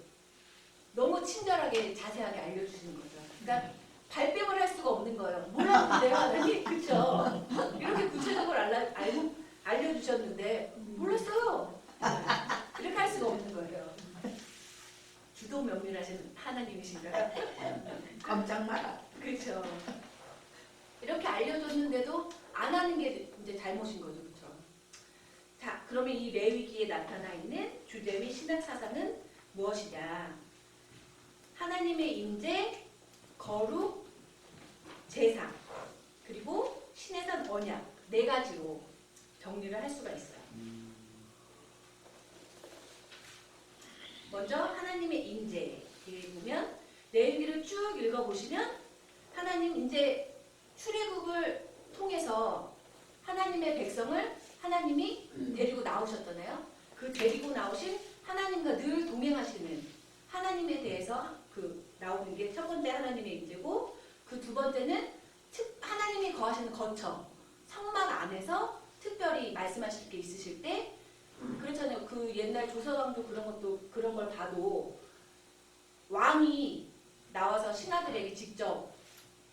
S1: 너무 친절하게 자세하게 알려주시는 거죠. 그러니까 발뺌을 할 수가 없는 거예요. 몰랐는데요, 하나님? 그쵸? 이렇게 구체적으로 알려주셨는데 몰랐어요. 이렇게 할 수가 없는 거예요. 주도 면밀하신 하나님이신가요?
S3: 깜짝 말아.
S1: 그렇죠. 이렇게 알려줬는데도 안 하는 게 이제 잘못인 거죠. 그렇죠? 자, 그러면 이 레위기에 나타나 있는 주제 및 신학 사상은 무엇이냐? 하나님의 임재, 거룩, 제사, 그리고 신의 산 언약 네 가지로 정리를 할 수가 있어요. 먼저 하나님의 임재에 보면 레위기를 쭉 읽어보시면 하나님 이제 출애굽을 통해서 하나님의 백성을 하나님이 데리고 나오셨잖아요. 그 데리고 나오신 하나님과 늘 동행하시는 하나님에 대해서 나오는 게 첫 번째 하나님의 임재고 그 두 번째는 하나님이 거하시는 거처 성막 안에서 특별히 말씀하실 게 있으실 때 그렇잖아요. 그 옛날 조선왕조 그런 걸 봐도 왕이 나와서 신하들에게 직접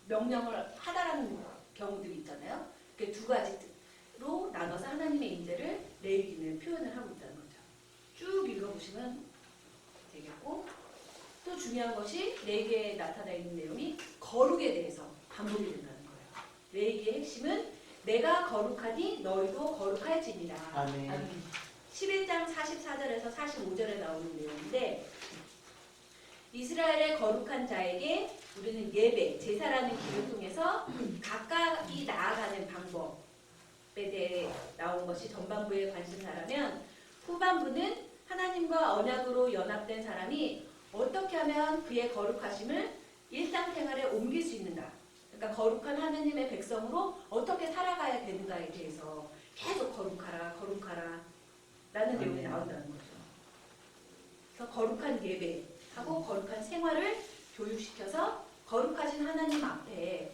S1: 명령을 하다라는 경우들이 있잖아요. 이렇게 두 가지로 나눠서 하나님의 임재를 레위기는 표현을 하고 있다는 거죠. 쭉 읽어보시면 되겠고, 또 중요한 것이 레위기에 나타나 있는 내용이 거룩에 대해서 반복이 된다는 거예요. 레위기의 핵심은 내가 거룩하니 너희도 거룩할지니라.
S2: 아멘.
S1: 11장 44절에서 45절에 나오는 내용인데, 이스라엘의 거룩한 자에게 우리는 예배, 제사라는 길을 통해서 가까이 나아가는 방법에 대해 나온 것이 전반부의 관심사라면, 후반부는 하나님과 언약으로 연합된 사람이 어떻게 하면 그의 거룩하심을 일상생활에 옮길 수 있는가, 그러니까 거룩한 하나님의 백성으로 어떻게 살아가야 되는가에 대해서 계속 거룩하라, 거룩하라 라는 내용이 나온다는 거죠. 그래서 거룩한 예배하고 거룩한 생활을 교육시켜서 거룩하신 하나님 앞에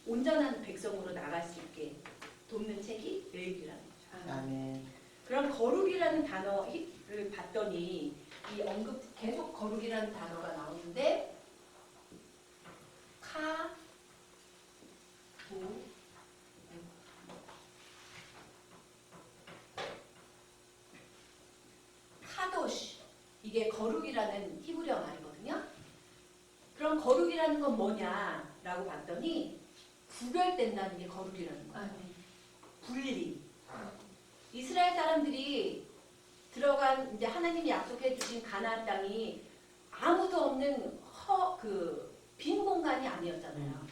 S1: 온전한 백성으로 나갈 수 있게 돕는 책이 레위기라는 거죠.
S2: 아멘.
S1: 그럼 거룩이라는 단어를 봤더니 이 언급 계속 거룩이라는 단어가 나오는데, 카도시, 이게 거룩이라는 히브리어 말이거든요. 그럼 거룩이라는 건 뭐냐라고 봤더니 구별된다는 게 거룩이라는 거예요. 분리. 이스라엘 사람들이 들어간 이제 하나님이 약속해 주신 가나안 땅이 아무도 없는 빈 공간이 아니었잖아요.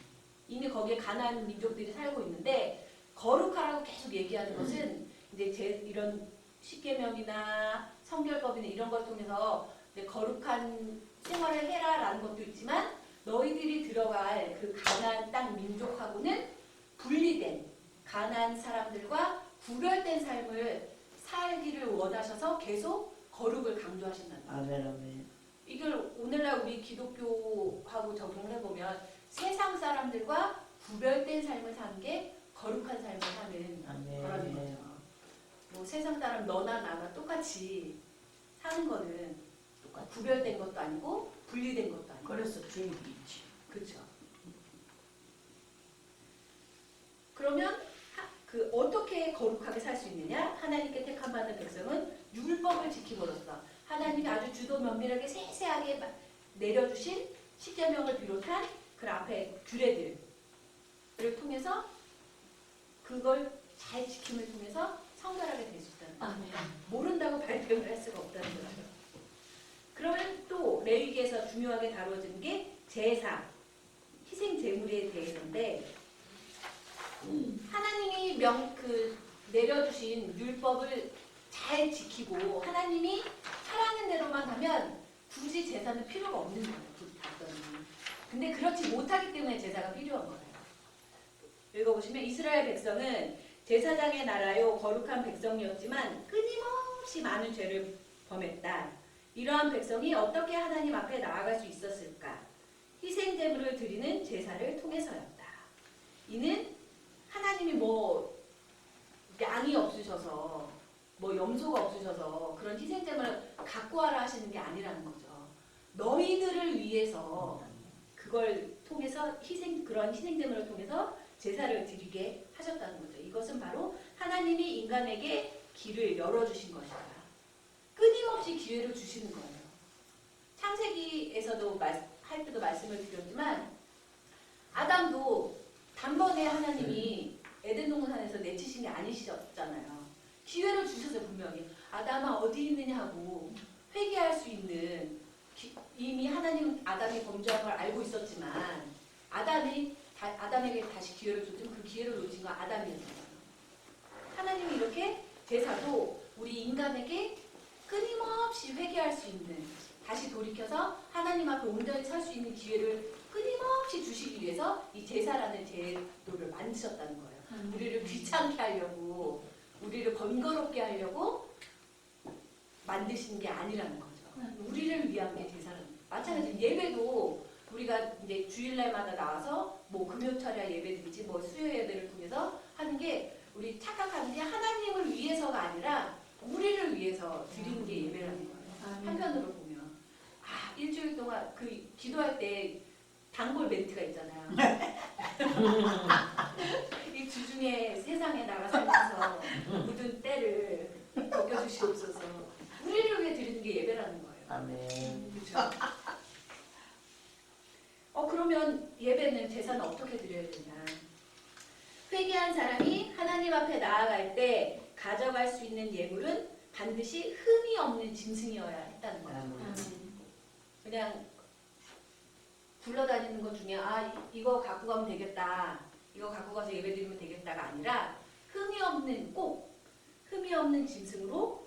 S1: 이미 거기에 가나안 민족들이 살고 있는데, 거룩하라고 계속 얘기하는 것은 이제 이런 십계명이나 성결법이나 이런 걸 통해서 이제 거룩한 생활을 해라라는 것도 있지만, 너희들이 들어갈 그 가나안 땅 민족하고는 분리된 가나안 사람들과 구별된 삶을 살기를 원하셔서 계속 거룩을 강조하신다는 거예요.
S2: 아멘. 아멘.
S1: 이걸 오늘날 우리 기독교하고 적용을 해보면 세상 사람들과 구별된 삶을 사는 게 거룩한 삶을 사는 거라는
S2: 아멘.
S1: 거죠. 뭐 세상 사람 너나 나나 똑같이 사는 거는 구별된 것도 아니고 분리된 것도 아니고.
S2: 그래서 주입이 있지.
S1: 그렇죠. 그러면 어떻게 거룩하게 살 수 있느냐? 하나님께 택함 받은 백성은 율법을 지킴으로써 하나님이 아주 주도 면밀하게 세세하게 내려주신 십계명을 비롯한 그 앞에 규례들을 통해서 그걸 잘 지킴을 통해서 성결하게 될 수 있다는 거예요. 모른다고 발표를 할 수가 없다는 거죠. 그러면 또 레위기에서 중요하게 다뤄진 게 제사, 희생 제물에 대해서인데, 하나님이 내려주신 율법을 잘 지키고 하나님이 하라는 대로만 하면 굳이 제사는 필요가 없는 거예요. 봤더니. 근데 그렇지 못하기 때문에 제사가 필요한 거예요. 읽어보시면, 이스라엘 백성은 제사장의 나라요 거룩한 백성이었지만 끊임없이 많은 죄를 범했다. 이러한 백성이 어떻게 하나님 앞에 나아갈 수 있었을까? 희생 제물을 드리는 제사를 통해서였다. 이는 하나님이 양이 없으셔서 염소가 없으셔서 그런 희생 제물을 갖고 와라 하시는 게 아니라는 거죠. 너희들을 위해서 그걸 통해서 그런 희생 제물을 통해서 제사를 드리게 하셨다는 거죠. 이것은 바로 하나님이 인간에게 길을 열어주신 것이다. 끊임없이 기회를 주시는 거예요. 창세기에서도 할 때도 말씀을 드렸지만, 아담도 단번에 하나님이 에덴 동산에서 내치신 게 아니셨잖아요. 기회를 주셔서 분명히 아담아 어디 있느냐 하고 회개할 수 있는, 이미 하나님은 아담이 범죄한 걸 알고 있었지만 아담에게 다시 기회를 줬지만 그 기회를 놓친 건 아담이었어요. 하나님이 이렇게 제사도 우리 인간에게 끊임없이 회개할 수 있는, 다시 돌이켜서 하나님 앞에 온전히 설 수 있는 기회를 끊임없이 주시기 위해서 이 제사라는 제도를 만드셨다는 거예요. 우리를 귀찮게 하려고, 우리를 번거롭게 하려고 만드신 게 아니라는 거죠. 우리를 위한 게 제사라는 거예요. 마찬가지로 예배도 우리가 이제 주일날마다 나와서 금요철야 예배든지 수요 예배를 통해서 하는 게, 우리 착각하는 게 하나님을 위해서가 아니라 우리를 위해서 드리는 게 예배라는 거예요. 한편으로 보면 일주일 동안 기도할 때 단골 멘트가 있잖아요. 이 안에서 묻은 때를 벗겨주시옵소서. 우리를 위해 드리는 게 예배라는 거예요.
S2: 아멘.
S1: 그렇죠? 그러면 예배는 제사는 어떻게 드려야 되냐? 회개한 사람이 하나님 앞에 나아갈 때 가져갈 수 있는 예물은 반드시 흠이 없는 짐승이어야 했다는 거예요.
S2: 아멘.
S1: 그냥 굴러다니는 것 중에 이거 갖고 가면 되겠다, 이거 갖고 가서 예배 드리면 되겠다가 아니라 꼭 흠이 없는 짐승으로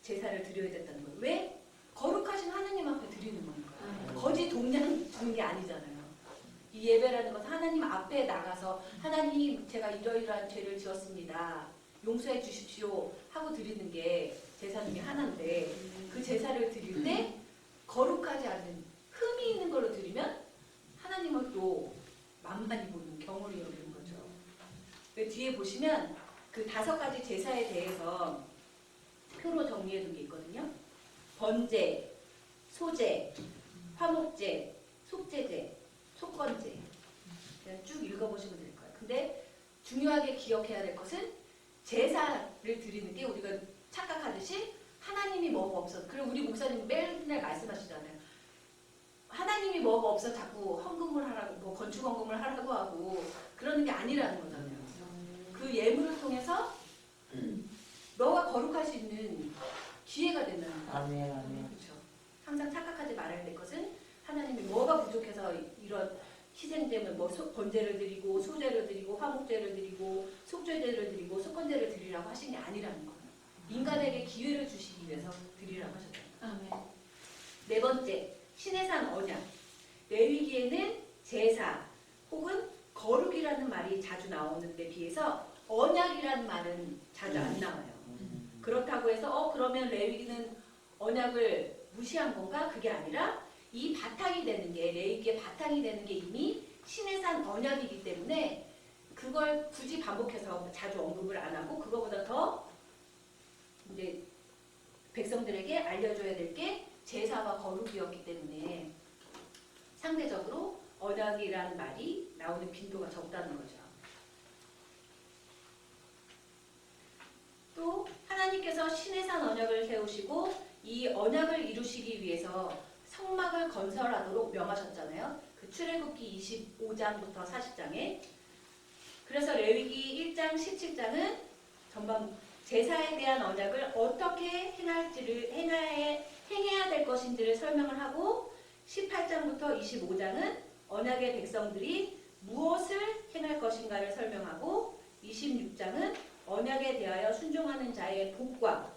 S1: 제사를 드려야 됐다는 거예요. 왜? 거룩하신 하나님 앞에 드리는 거니까요. 거지 동냥 주는 게 아니잖아요. 이 예배라는 것은 하나님 앞에 나가서 하나님 제가 이러이러한 죄를 지었습니다, 용서해 주십시오 하고 드리는 게 제사 중에 하나인데, 그 제사를 드릴 때 거룩하지 않은 흠이 있는 걸로 드리면 하나님을 또 만만히 보는, 경홀히 여기는 거죠. 뒤에 보시면 그 5가지 제사에 대해서 표로 정리해 둔 게 있거든요. 번제, 소제, 화목제, 속제제, 속건제. 그냥 쭉 읽어보시면 될 거예요. 근데 중요하게 기억해야 될 것은 제사를 드리는 게 우리가 착각하듯이 하나님이 뭐가 없어. 그리고 우리 목사님 맨날 말씀하시잖아요. 하나님이 뭐가 없어 자꾸 헌금을 하라고, 뭐 건축 헌금을 하라고 하고 그러는 게 아니라는 거잖아요. 그 예물을 통해서 너가 거룩할 수 있는 기회가 된다는 거예요.
S2: 아멘. 아멘.
S1: 그렇죠. 항상 착각하지 말아야 될 것은 하나님이 뭐가 부족해서 이런 희생제물, 뭐 번제를 드리고 소제를 드리고 화목제를 드리고 속죄제를 드리고 속건제를 드리라고 하신 게 아니라는 거예요. 인간에게 기회를 주시기 위해서 드리라고 하셨잖아요. 4번째, 신의 산 언약. 레위기에는 제사 혹은 거룩이라는 말이 자주 나오는데 비해서 언약이라는 말은 자주 안 나와요. 그렇다고 해서 그러면 레위기는 언약을 무시한 건가? 그게 아니라 이 바탕이 되는 게, 레위기의 바탕이 되는 게 이미 신의 산 언약이기 때문에 그걸 굳이 반복해서 자주 언급을 안 하고, 그거보다 더 이제 백성들에게 알려줘야 될 게 제사와 거룩이었기 때문에 상대적으로 언약이라는 말이 나오는 빈도가 적다는 거죠. 또 하나님께서 신의 산 언약을 세우시고 이 언약을 이루시기 위해서 성막을 건설하도록 명하셨잖아요. 그 출애굽기 25장부터 40장에. 그래서 레위기 1장 17장은 전반 제사에 대한 언약을 어떻게 행해야 될 것인지를 설명을 하고, 18장부터 25장은 언약의 백성들이 무엇을 행할 것인가를 설명하고, 26장은 언약에 대하여 순종하는 자의 복과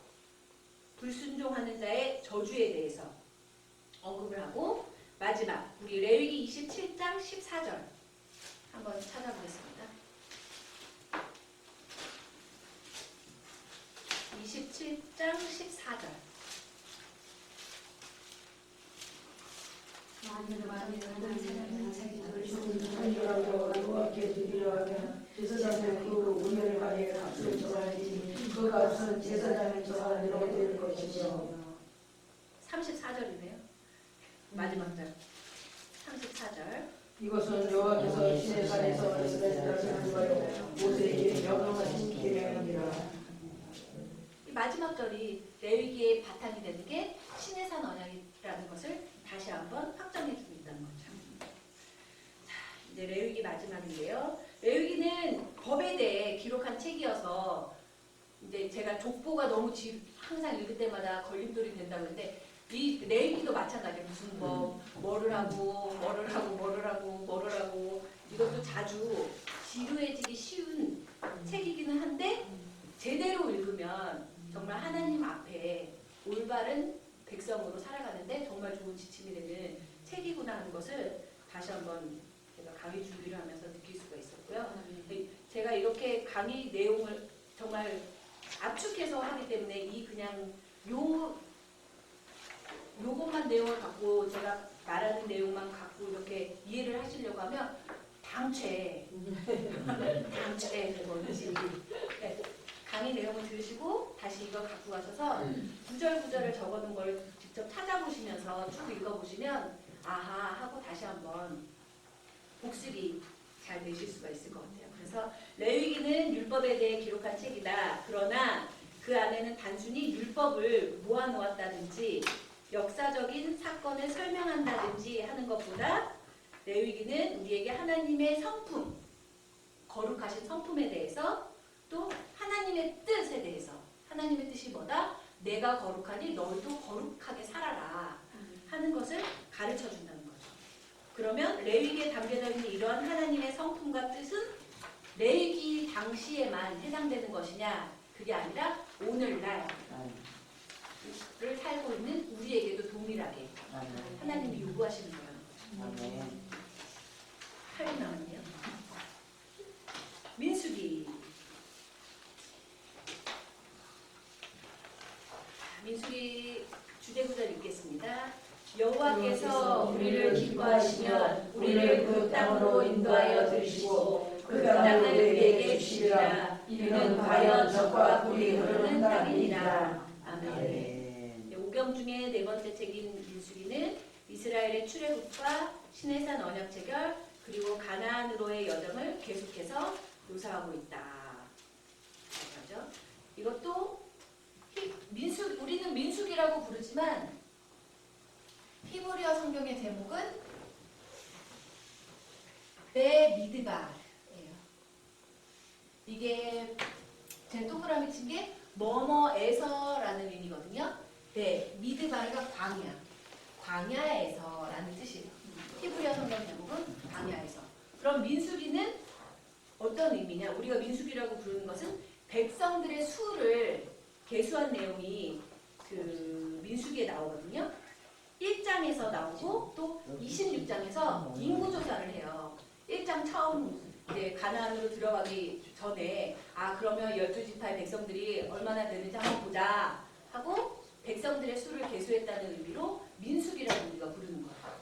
S1: 불순종하는 자의 저주에 대해서 언급을 하고, 마지막 우리 레위기 27장 14절 한번 찾아보겠습니다. 27장 14절.
S3: 하나님이라고 여호와께 드리려 하면 제사장의 그 운명을 가해 값을 정하리니 그 값은 제사장이 정한 대로 될 것이며.
S1: 34절이네요. 마지막 절. 34절.
S3: 이것은 여호와께서 신의 산에서 이스라엘 자손들과 모세에게 명령하신 계명이니라.
S1: 이 마지막 절이 레위기의 바탕이 되는 게 신의 산 언약이라는 것을 다시 한번 확정해 주고 있다는 거죠. 자, 이제 레위기 마지막인데요. 레위기는 법에 대해 기록한 책이어서 이제 제가 족보가 너무 항상 읽을 때마다 걸림돌이 된다고 했는데, 이 레위기도 마찬가지예요. 무슨 뭐를 하고 이것도 자주 지루해지기 쉬운 책이기는 한데, 제대로 읽으면 정말 하나님 앞에 올바른 백성으로 살아가는데 정말 좋은 지침이 되는 책이구나 하는 것을 다시 한번 제가 강의 준비를 하면서 느낄 수가 있었고요. 제가 이렇게 강의 내용을 정말 압축해서 하기 때문에 이 그냥 요것만 내용을 갖고 제가 말하는 내용만 갖고 이렇게 이해를 하시려고 하면 당최 뭔지 강의 내용을 들으시고 다시 이걸 갖고 가셔서 구절구절을 적어놓은 걸 직접 찾아보시면서 쭉 읽어보시면 아하 하고 다시 한번 복습이 잘 되실 수가 있을 것 같아요. 그래서 레위기는 율법에 대해 기록한 책이다. 그러나 그 안에는 단순히 율법을 모아놓았다든지 역사적인 사건을 설명한다든지 하는 것보다 레위기는 우리에게 하나님의 성품, 거룩하신 성품에 대해서 또 하나님의 뜻에 대해서 하나님의 뜻이 뭐다? 내가 거룩하니 너희도 거룩하게 살아라 하는 것을 가르쳐 준다는 거죠. 그러면 레위기에 담겨져 있는 이러한 하나님의 성품과 뜻은 레위기 당시에만 해당되는 것이냐? 그게 아니라 오늘날 를 살고 있는 우리에게도 동일하게 하나님이 요구하시는 거라는 거죠. 할일 나왔네요. 민수기. 민수기 주제구절 읽겠습니다. 여호와께서 우리를 기뻐하시면 우리를 그 땅으로 인도하여 들으시고 그 땅을 우리에게 주시리라. 이는 과연 적과 꿀이 흐르는 땅이니라. 아멘.
S2: 아멘.
S1: 오경 중에 네 번째 책인 민수기는 이스라엘의 출애굽과 시내산 언약 체결 그리고 가나안으로의 여정을 계속해서 묘사하고 있다. 그렇죠? 이것도 우리는 민수기라고 부르지만 히브리어 성경의 제목은 베미드바예요. 이게 제 동그라미 친 게 뭐뭐에서라는 의미거든요. 미드바르가 광야에서라는 뜻이에요. 히브리어 성경 제목은 광야에서. 그럼 민수기는 어떤 의미냐? 우리가 민수기라고 부르는 것은 백성들의 수를 계수한 내용이 그 민수기에 나오거든요. 1장에서 나오고 또 26장에서 인구조사를 해요. 1장 처음 이제 가나안으로 들어가기 전에 그러면 12지파의 백성들이 얼마나 되는지 한번 보자 하고 백성들의 수를 계수했다는 의미로 민수기라고 우리가 부르는 거예요.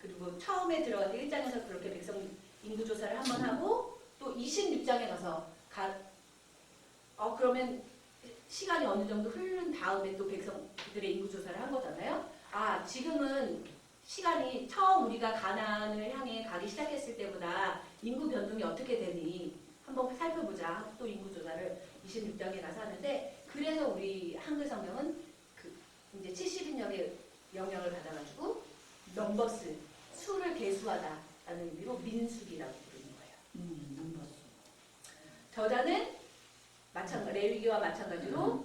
S1: 그리고 처음에 들어갈 때 1장에서 그렇게 백성 인구조사를 한번 하고 또 26장에 가서 그러면 시간이 어느 정도 흐른 다음에 또 백성들의 인구조사를 한 거잖아요. 지금은 시간이 처음 우리가 가나안을 향해 가기 시작했을 때보다 인구 변동이 어떻게 되니 한번 살펴보자. 또 인구조사를 26장에 가서 하는데 그래서 우리 한글 성경은 이제 70인역의 영향을 받아가지고 넘버스, 수를 계수하다라는 의미로 민수기라고 부르는 거예요.
S2: 넘버스.
S1: 저자는 레위기와 마찬가지로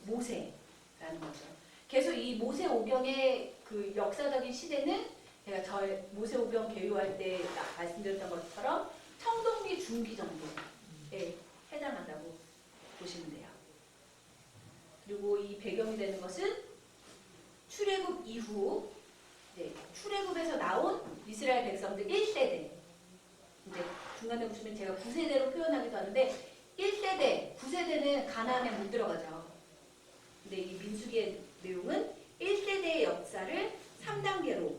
S1: 모세라는 거죠. 계속 이 모세 오경의 그 역사적인 시대는 제가 모세 오경 개요할 때 말씀드렸던 것처럼 청동기 중기 정도에 해당한다고 보시면 돼요. 그리고 이 배경이 되는 것은 출애굽 이후 출애굽에서 나온 이스라엘 백성들 1세대 이제 중간에 보시면 제가 9세대로 표현하기도 하는데 1세대, 9세대는 가나안에 못 들어가죠. 근데 이 민수기의 내용은 1세대의 역사를 3단계로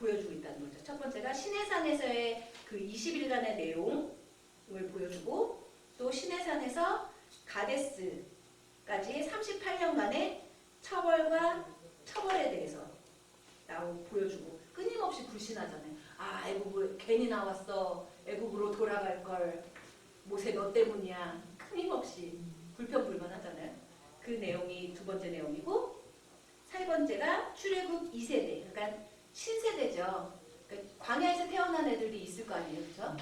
S1: 보여주고 있다는 거죠. 첫 번째가 시내산에서의 그 20일간의 내용을 보여주고 또 시내산에서 가데스까지 38년간의 처벌과 처벌에 대해서 보여주고 끊임없이 불신하잖아요. 애굽을 괜히 나왔어. 애굽으로 돌아갈 걸. 모세 너 때문이야. 끊임없이 불평불만하잖아요. 그 내용이 두 번째 내용이고 세 번째가 출애굽 2세대. 그러니까 신세대죠. 그러니까 광야에서 태어난 애들이 있을 거 아니에요. 그렇죠?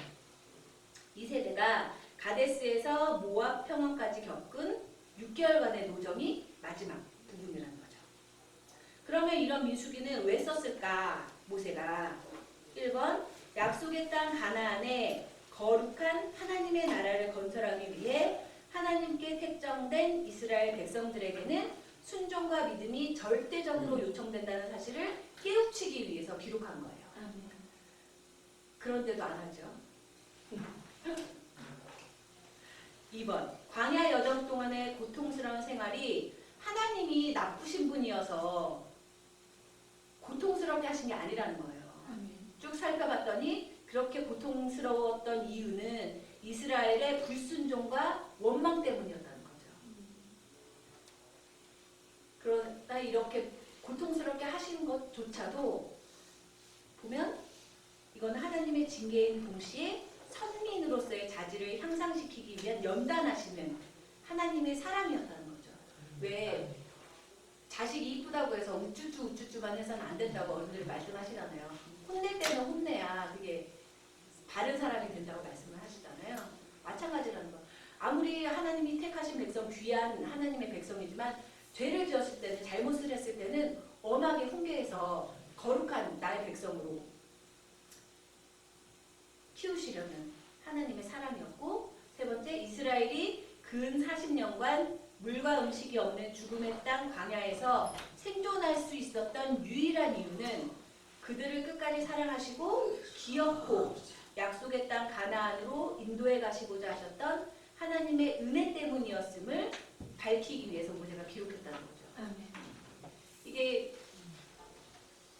S1: 2세대가 가데스에서 모압 평원까지 겪은 6개월간의 노정이 마지막 부분이라는 거죠. 그러면 이런 민수기는 왜 썼을까? 모세가 1번 약속의 땅 가나안에 거룩한 하나님의 나라를 건설하기 위해 하나님께 택정된 이스라엘 백성들에게는 순종과 믿음이 절대적으로 요청된다는 사실을 깨우치기 위해서 기록한 거예요. 그런데도 안 하죠. 2번 광야 여정 동안의 고통스러운 생활이 하나님이 나쁘신 분이어서 고통스럽게 하신 게 아니라는 거예요. 쭉 살펴봤더니 그렇게 고통스러웠던 이유는 이스라엘의 불순종과 원망 때문이었다는 거죠. 그러나 이렇게 고통스럽게 하신 것조차도 보면 이건 하나님의 징계인 동시에 선민으로서의 자질을 향상시키기 위한 연단하시는 하나님의 사랑이었다는 거죠. 왜 자식이 이쁘다고 해서 우쭈쭈만 해서는 안 된다고 어른들이 말씀하시잖아요. 혼낼 때는 혼내야 그게 바른 사람이 된다고 말씀을 하시잖아요. 마찬가지라는 거. 아무리 하나님이 택하신 백성, 귀한 하나님의 백성이지만 죄를 지었을 때는, 잘못을 했을 때는 엄하게 훈계해서 거룩한 나의 백성으로 키우시려는 하나님의 사랑이었고, 세 번째, 이스라엘이 근 40년간 물과 음식이 없는 죽음의 땅 광야에서 생존할 수 있었던 유일한 이유는 그들을 끝까지 사랑하시고 기업고 약속의 땅 가나안으로 인도해 가시고자 하셨던 하나님의 은혜 때문이었음을 밝히기 위해서 모세가 기록했다는 거죠.
S4: 아멘.
S1: 이게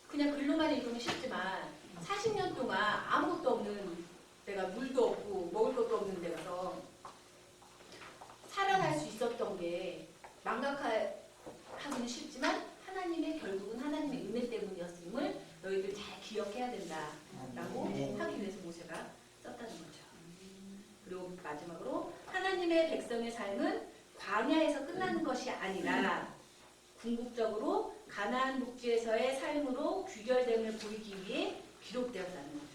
S1: 그냥 글로만 읽으면 쉽지만 40년 동안 아무것도 없는 데가, 물도 없고 먹을 것도 없는 데 가서 살아날 수 있었던 게 망각하기는 쉽지만 결국은 하나님의 은혜 때문이었음을 너희들 잘 기억해야 된다라고 하기 위해서 모세가 썼다는 거죠. 그리고 마지막으로 하나님의 백성의 삶은 광야에서 끝나는 것이 아니라 궁극적으로 가나안 복지에서의 삶으로 귀결됨을 보이기 위해 기록되었다는 거죠.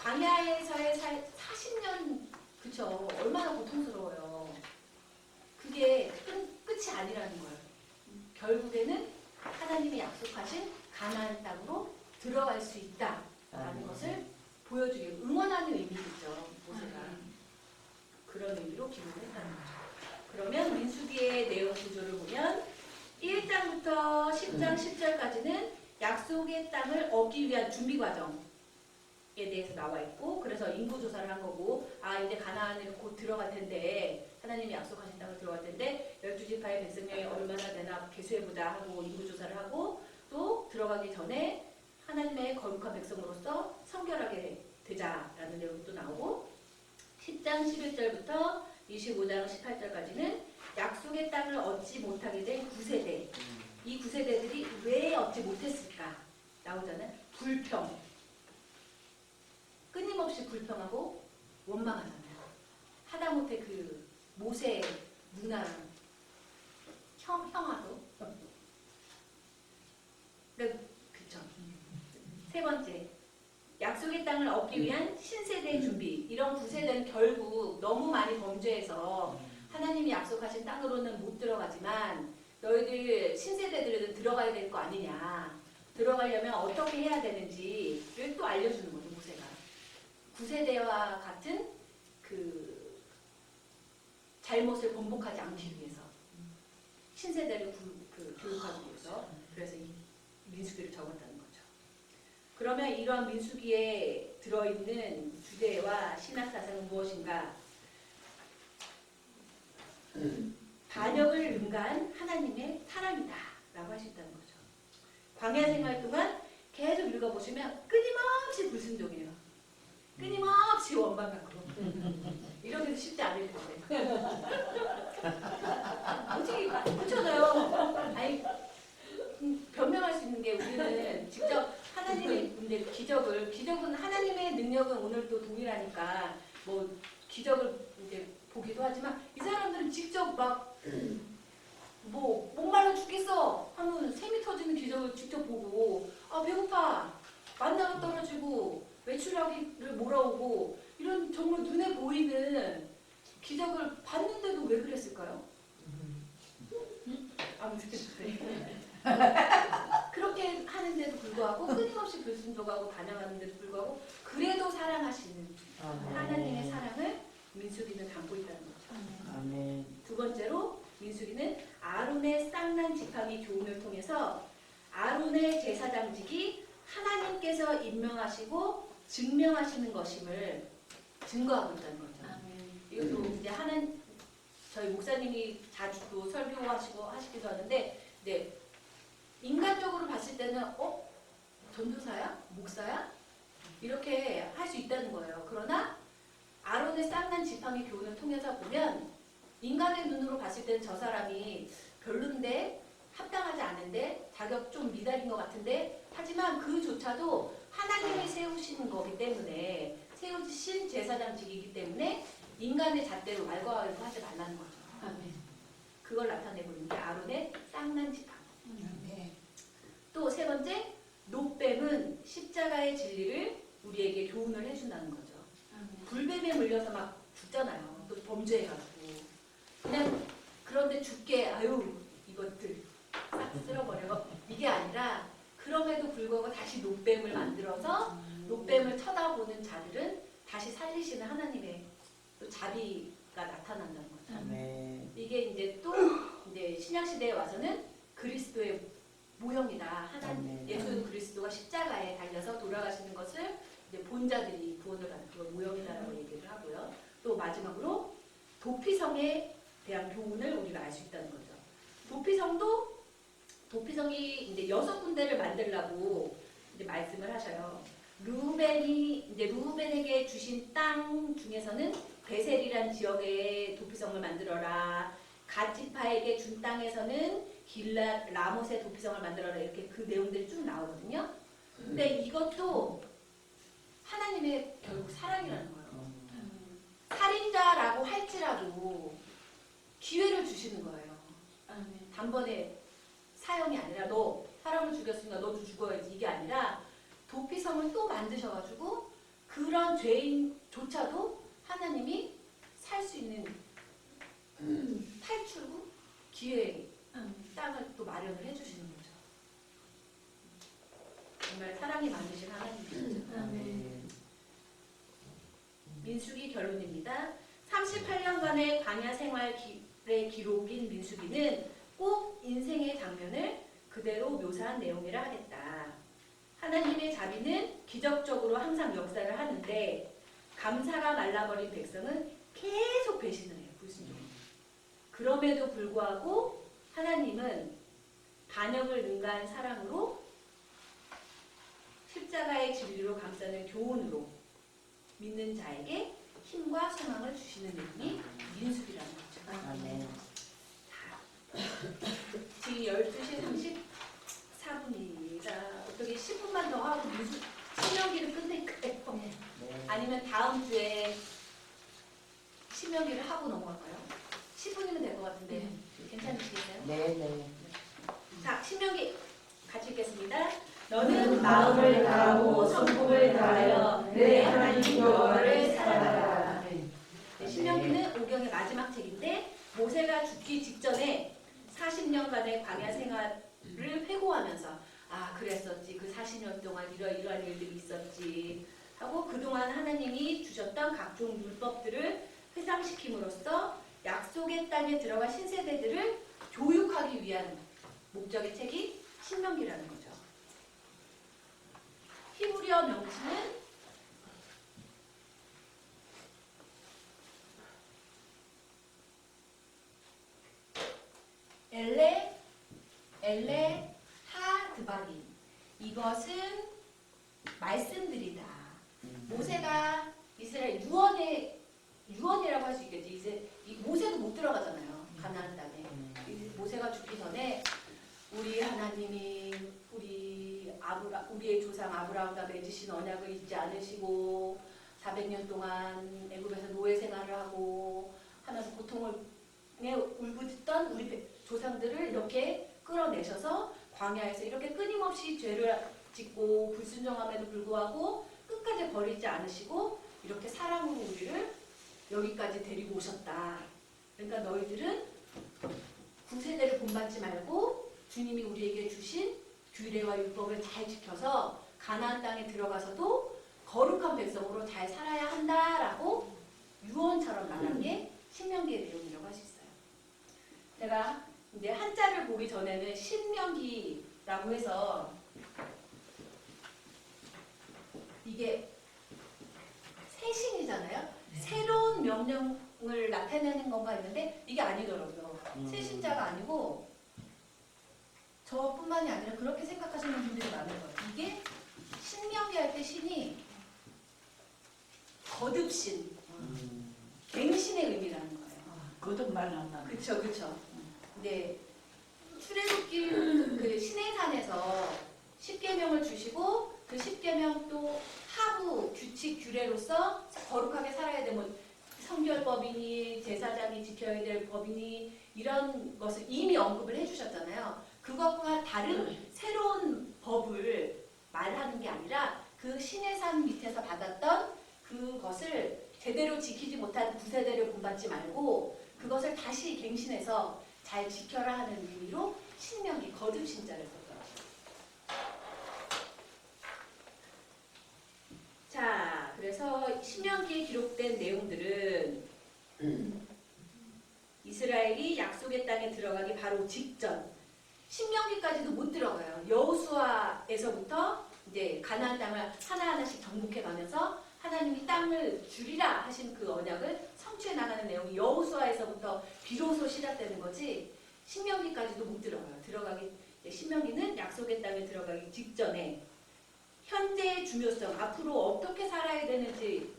S1: 광야에서의 40년, 그쵸? 얼마나 고통스러워요. 그게 끝이 아니라는 거예요. 결국에는 하나님이 약속하신 가나안 땅으로 들어갈 수 있다라는 것을 보여주기, 응원하는 의미겠죠. 모세가 그런 의미로 기록을 했다는 거죠. 그러면 민수기의 내용 구조를 보면 1장부터 10장 10절까지는 약속의 땅을 얻기 위한 준비 과정에 대해서 나와 있고, 그래서 인구 조사를 한 거고, 이제 가나안으로 곧 들어갈 텐데, 하나님이 약속하신 땅을 들어갈 텐데 12지파의 백성량이 얼마나 되나 계수해보자 하고 인구 조사를 하고, 또 들어가기 전에 하나님의 거룩한 백성으로서 성결하게 되자라는 내용이 또 나오고, 10장 11절부터 25장 18절까지는 약속의 땅을 얻지 못하게 된 9세대, 이 9세대들이 왜 얻지 못했을까 나오잖아요. 불평, 끊임없이 불평하고 원망하잖아요. 하다못해 그 모세 누나랑 형아도 그쵸. 세 번째, 약속의 땅을 얻기 위한 신세대의 준비. 이런 9세대는 결국 너무 많이 범죄해서 하나님이 약속하신 땅으로는 못 들어가지만 너희들 신세대들은 들어가야 될 거 아니냐. 들어가려면 어떻게 해야 되는지를 또 알려주는 거죠, 모세가. 9세대와 같은 그 잘못을 번복하지 않기 위해서, 신세대를 교육하기 위해서, 그래서 이 민수기를 적었다는 거죠. 그러면 이러한 민수기에 들어있는 주제와 신학사상은 무엇인가? 반역을 능가한 하나님의 사랑이다 라고 할 수 있다는 거죠. 광야 생활 동안 계속 읽어보시면 끊임없이 불순종이에요. 끊임없이 원망하고 이러기도 쉽지 않을 텐데 어떻게 그렇잖아요. 아니, 변명할 수 있는 게, 우리는 직접 하나님의 근데 기적은 하나님의 능력은 오늘도 동일하니까 뭐 기적을 이제 보기도 하지만, 이 사람들은 직접 막 뭐 목말라 죽겠어 하면 샘이 터지는 기적을 직접 보고, 배고파, 만나가 떨어지고 외출하기를 몰아오고, 이런 정말 눈에 보이는 기적을 봤는데도 왜 그랬을까요? 아무튼 그렇게 하는데도 불구하고, 끊임없이 불순종하고 반항하는데도 불구하고, 그래도 사랑하시는 하나님의 사랑을 민수기는 담고 있다는 거죠.
S2: 아멘.
S1: 두 번째로 민수기는 아론의 쌍난 지팡이 교훈을 통해서 아론의 제사장직이 하나님께서 임명하시고 증명하시는 것임을 증거하고 있다는 거죠. 이것도 이제 저희 목사님이 자주 또 설교하시고 하시기도 하는데, 네, 인간적으로 봤을 때는 전도사야? 목사야? 이렇게 할 수 있다는 거예요. 그러나 아론의 쌍난 지팡이 교훈을 통해서 보면, 인간의 눈으로 봤을 때는 저 사람이 별론데, 합당하지 않은데, 자격 좀 미달인 것 같은데, 하지만 그조차도 하나님이 세우신 세우신 거기 때문에 세우신 제사장직이기 때문에 인간의 잣대로 왈가왈부 하지 말라는 거죠.
S4: 아멘.
S1: 그걸 나타내고 있는 게 아론의 쌍난지팡.
S4: 네.
S1: 또 세 번째, 노뱀은 십자가의 진리를 우리에게 교훈을 해준다는 거죠.
S4: 아멘.
S1: 불뱀에 물려서 막 죽잖아요. 또 범죄해가지고. 그냥 그런데 죽게 아유 이것들 싹 쓸어버려. 이게 아니라 그럼에도 불구하고 다시 노뱀을 만들어서 노뱀을 쳐다보는 자들은 다시 살리시는 하나님의 또 자비가 나타난다는 거죠.
S2: 아멘.
S1: 이게 이제 또 이제 신약 시대에 와서는 그리스도의 모형이다. 하나님 예수 그리스도가 십자가에 달려서 돌아가시는 것을 이제 본자들이 구원을 받는 그 모형이다라고 얘기를 하고요. 또 마지막으로 도피성에 대한 교훈을 우리가 알 수 있다는 거죠. 도피성이 이제 6군데를 만들라고 이제 말씀을 하셔요. 루벤에게 주신 땅 중에서는 베셀이란 지역에 도피성을 만들어라. 갓지파에게 준 땅에서는 길랏 라못의 도피성을 만들어라. 이렇게 그 내용들이 쭉 나오거든요. 근데 이것도 하나님의 결국 사랑이라는 거예요. 살인자라고 할지라도 기회를 주시는 거예요.
S4: 아멘.
S1: 단번에 사형이 아니라 너 사람을 죽였으니까 너도 죽어야지 이게 아니라 도피성을 또 만드셔가지고 그런 죄인조차도 하나님이 살 수 있는 탈출구 기회 땅을 또 마련을 해주시는 거죠. 정말 사랑이 많으신 하나님이시죠.
S4: 아멘.
S1: 민수기 결론입니다. 38년간의 광야 생활의 기록인 민수기는 꼭 인생의 장면을 그대로 묘사한 내용이라 하겠다. 하나님의 자비는 기적적으로 항상 역사를 하는데 감사가 말라버린 백성은 계속 배신을 해요. 불순종해요. 그럼에도 불구하고 하나님은 반역을 능가한 사랑으로 십자가의 진리로 감싸는 교훈으로 믿는 자에게 힘과 소망을 주시는 내용이 민수기라는 거죠.
S2: 아멘.
S1: 지금 12시 34분입니다. 어떻게 10분만 더 하고 신명기를 끝낼까요?
S2: 네.
S1: 아니면 다음 주에 신명기를 하고 넘어갈까요? 10분이면 될 것 같은데 괜찮으시겠어요?
S2: 네.
S1: 자, 신명기 같이 읽겠습니다.
S3: 너는 마음을 다하고 성품을 다하여 내 하나님 여호와를 사랑하라.
S1: 신명기는 오경의 마지막 책인데 모세가 죽기 직전에 40년간의 광야 생활을 회고하면서 아 그랬었지 그 40년 동안 이러이러한 일들이 있었지 하고 그동안 하나님이 주셨던 각종 율법들을 회상시킴으로써 약속의 땅에 들어간 신세대들을 교육하기 위한 목적의 책이 신명기라는 거죠. 히브리어 명칭은 엘레 하드바리. 이것은 말씀들이다. 모세가 이스라엘 유언이라고 할 수 있겠지. 이제 모세도 못 들어가잖아요. 가나안 땅에. 모세가 죽기 전에 우리 하나님이 우리의 조상 아브라함과 맺으신 언약을 잊지 않으시고 400년 동안 애굽에서 노예 생활을 하고 하면서 고통을 울부짖던 우리 조상들을 이렇게 끌어내셔서 광야에서 이렇게 끊임없이 죄를 짓고 불순종함에도 불구하고 끝까지 버리지 않으시고 이렇게 사랑으로 우리를 여기까지 데리고 오셨다. 그러니까 너희들은 구세대를 본받지 말고 주님이 우리에게 주신 규례와 율법을 잘 지켜서 가나안 땅에 들어가서도 거룩한 백성으로 잘 살아야 한다라고 유언처럼 말한 게 신명기의 내용이라고 할 수 있어요. 제가 이제 한자를 보기 전에는 신명기라고 해서 이게 새신이잖아요. 새로운 명령을 나타내는 건가 했는데 이게 아니더라고요. 새신자가 아니고 저뿐만이 아니라 그렇게 생각하시는 분들이 많은 거예요. 이게 신명기 할 때 신이 거듭신, 갱신의 의미라는 거예요.
S3: 거듭말 한다.
S1: 그쵸. 네. 출애굽기 그 시내산에서 십계명을 주시고 그 십계명 또 하부 규칙 규례로서 거룩하게 살아야 돼. 뭐 성결법이니 제사장이 지켜야 될 법이니 이런 것을 이미 언급을 해주셨잖아요. 그것과 다른 새로운 법을 말하는 게 아니라 그 신의 산 밑에서 받았던 그것을 제대로 지키지 못한 구세대를 본받지 말고 그것을 다시 갱신해서 잘 지켜라 하는 의미로 신명기 거듭 신자를 썼더라고요. 자, 그래서 신명기에 기록된 내용들은 이스라엘이 약속의 땅에 들어가기 바로 직전 신명기까지도 못 들어가요. 여호수아에서부터 이제 가나안 땅을 하나하나씩 정복해 가면서 하나님이 땅을 주리라 하신 그 언약을 성취해 나가는 내용이 여호수아에서부터 비로소 시작되는 거지 신명기까지도 못 들어가요. 신명기는 약속의 땅에 들어가기 직전에 현재의 중요성, 앞으로 어떻게 살아야 되는지를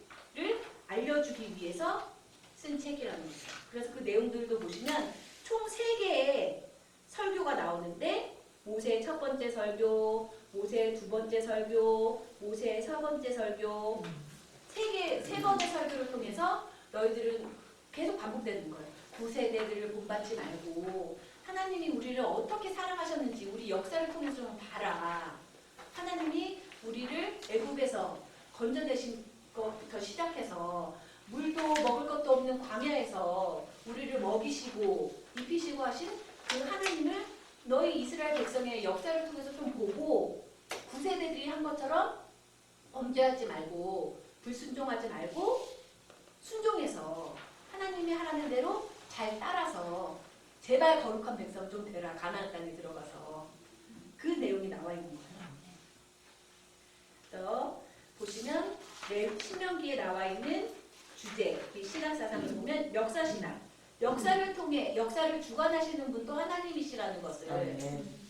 S1: 알려주기 위해서 쓴 책이라는 거죠. 그래서 그 내용들도 보시면 총 3개의 설교가 나오는데 모세의 첫 번째 설교, 모세의 두 번째 설교, 모세의 세 번째 설교 세 번의 설교를 통해서 너희들은 계속 반복되는 거예요. 구세대들을 본받지 말고 하나님이 우리를 어떻게 사랑하셨는지 우리 역사를 통해서 좀 봐라. 하나님이 우리를 애국에서 건져내신 것부터 시작해서 물도 먹을 것도 없는 광야에서 우리를 먹이시고 입히시고 하신 그 하나님을 너희 이스라엘 백성의 역사를 통해서 좀 보고 구세대들이 한 것처럼 범죄하지 말고 불순종하지 말고 순종해서 하나님이 하라는 대로 잘 따라서 제발 거룩한 백성 좀 되라. 가나안 땅에 들어가서 그 내용이 나와 있는 거예요. 그래서 보시면 신명기에 나와 있는 주제, 이 신앙사상을 보면 역사신앙, 역사를 통해 역사를 주관하시는 분도 하나님이시라는 것을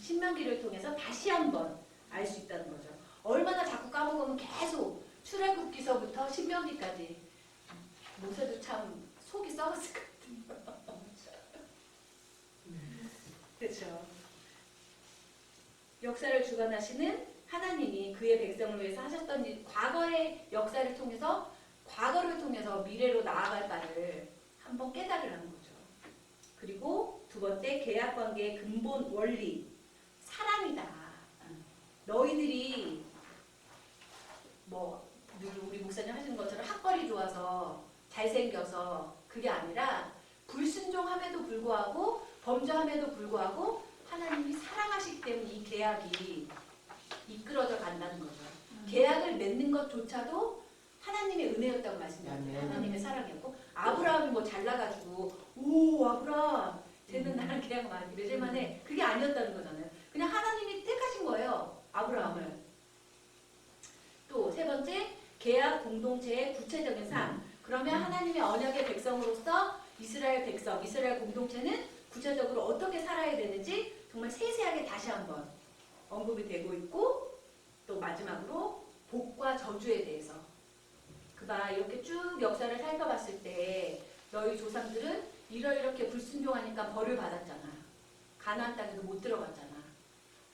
S1: 신명기를 통해서 다시 한번 알 수 있다는 거죠. 얼마나 자꾸 까먹으면 계속 출애굽기서부터 신명기까지 모세도 참 속이 썩었을 것 같아요. 그렇죠. 역사를 주관하시는 하나님이 그의 백성을 위해서 하셨던 일, 과거의 역사를 통해서 과거를 통해서 미래로 나아갈 바를 한번 깨달으라는 거죠. 그리고 두 번째 계약관계의 근본 원리 사랑이다. 너희들이 뭐 우리 목사님 하시는 것처럼 학벌이 좋아서 잘생겨서 그게 아니라 불순종함에도 불구하고 범죄함에도 불구하고 하나님이 사랑하시기 때문에 이 계약이 이끌어져 간다는 거죠. 계약을 맺는 것조차도 하나님의 은혜였다고 말씀드렸어요. 하나님의 사랑이었고 아브라함이 뭐 잘나가지고 오 아브라함 쟤는 나랑 계약 많이 맺을만 해. 그게 아니었다는 거잖아요. 그냥 하나님이 택하신 거예요. 아브라함을. 또 세 번째 계약 공동체의 구체적인 삶. 그러면 하나님의 언약의 백성으로서 이스라엘 백성, 이스라엘 공동체는 구체적으로 어떻게 살아야 되는지 정말 세세하게 다시 한번 언급이 되고 있고 또 마지막으로 복과 저주에 대해서 그봐 이렇게 쭉 역사를 살펴봤을 때 너희 조상들은 이렇게 불순종하니까 벌을 받았잖아. 가나안 땅에도 못 들어갔잖아.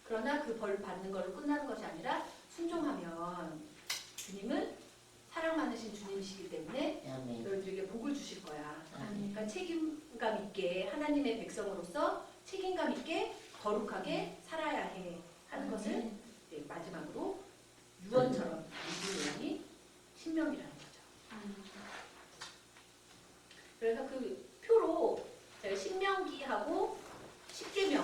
S1: 그러나 그 벌 받는 걸로 끝나는 것이 아니라 순종하면 주님은 사랑 많으신 주님이시기 때문에 너희들에게 복을 주실 거야. 그러니까 책임감 있게 하나님의 백성으로서 책임감 있게 거룩하게 살아야 해 하는 것을 이제 마지막으로 유언처럼 읽은 내용이 신명이라는 거죠. 그래서 그 표로 제가 신명기하고 10계명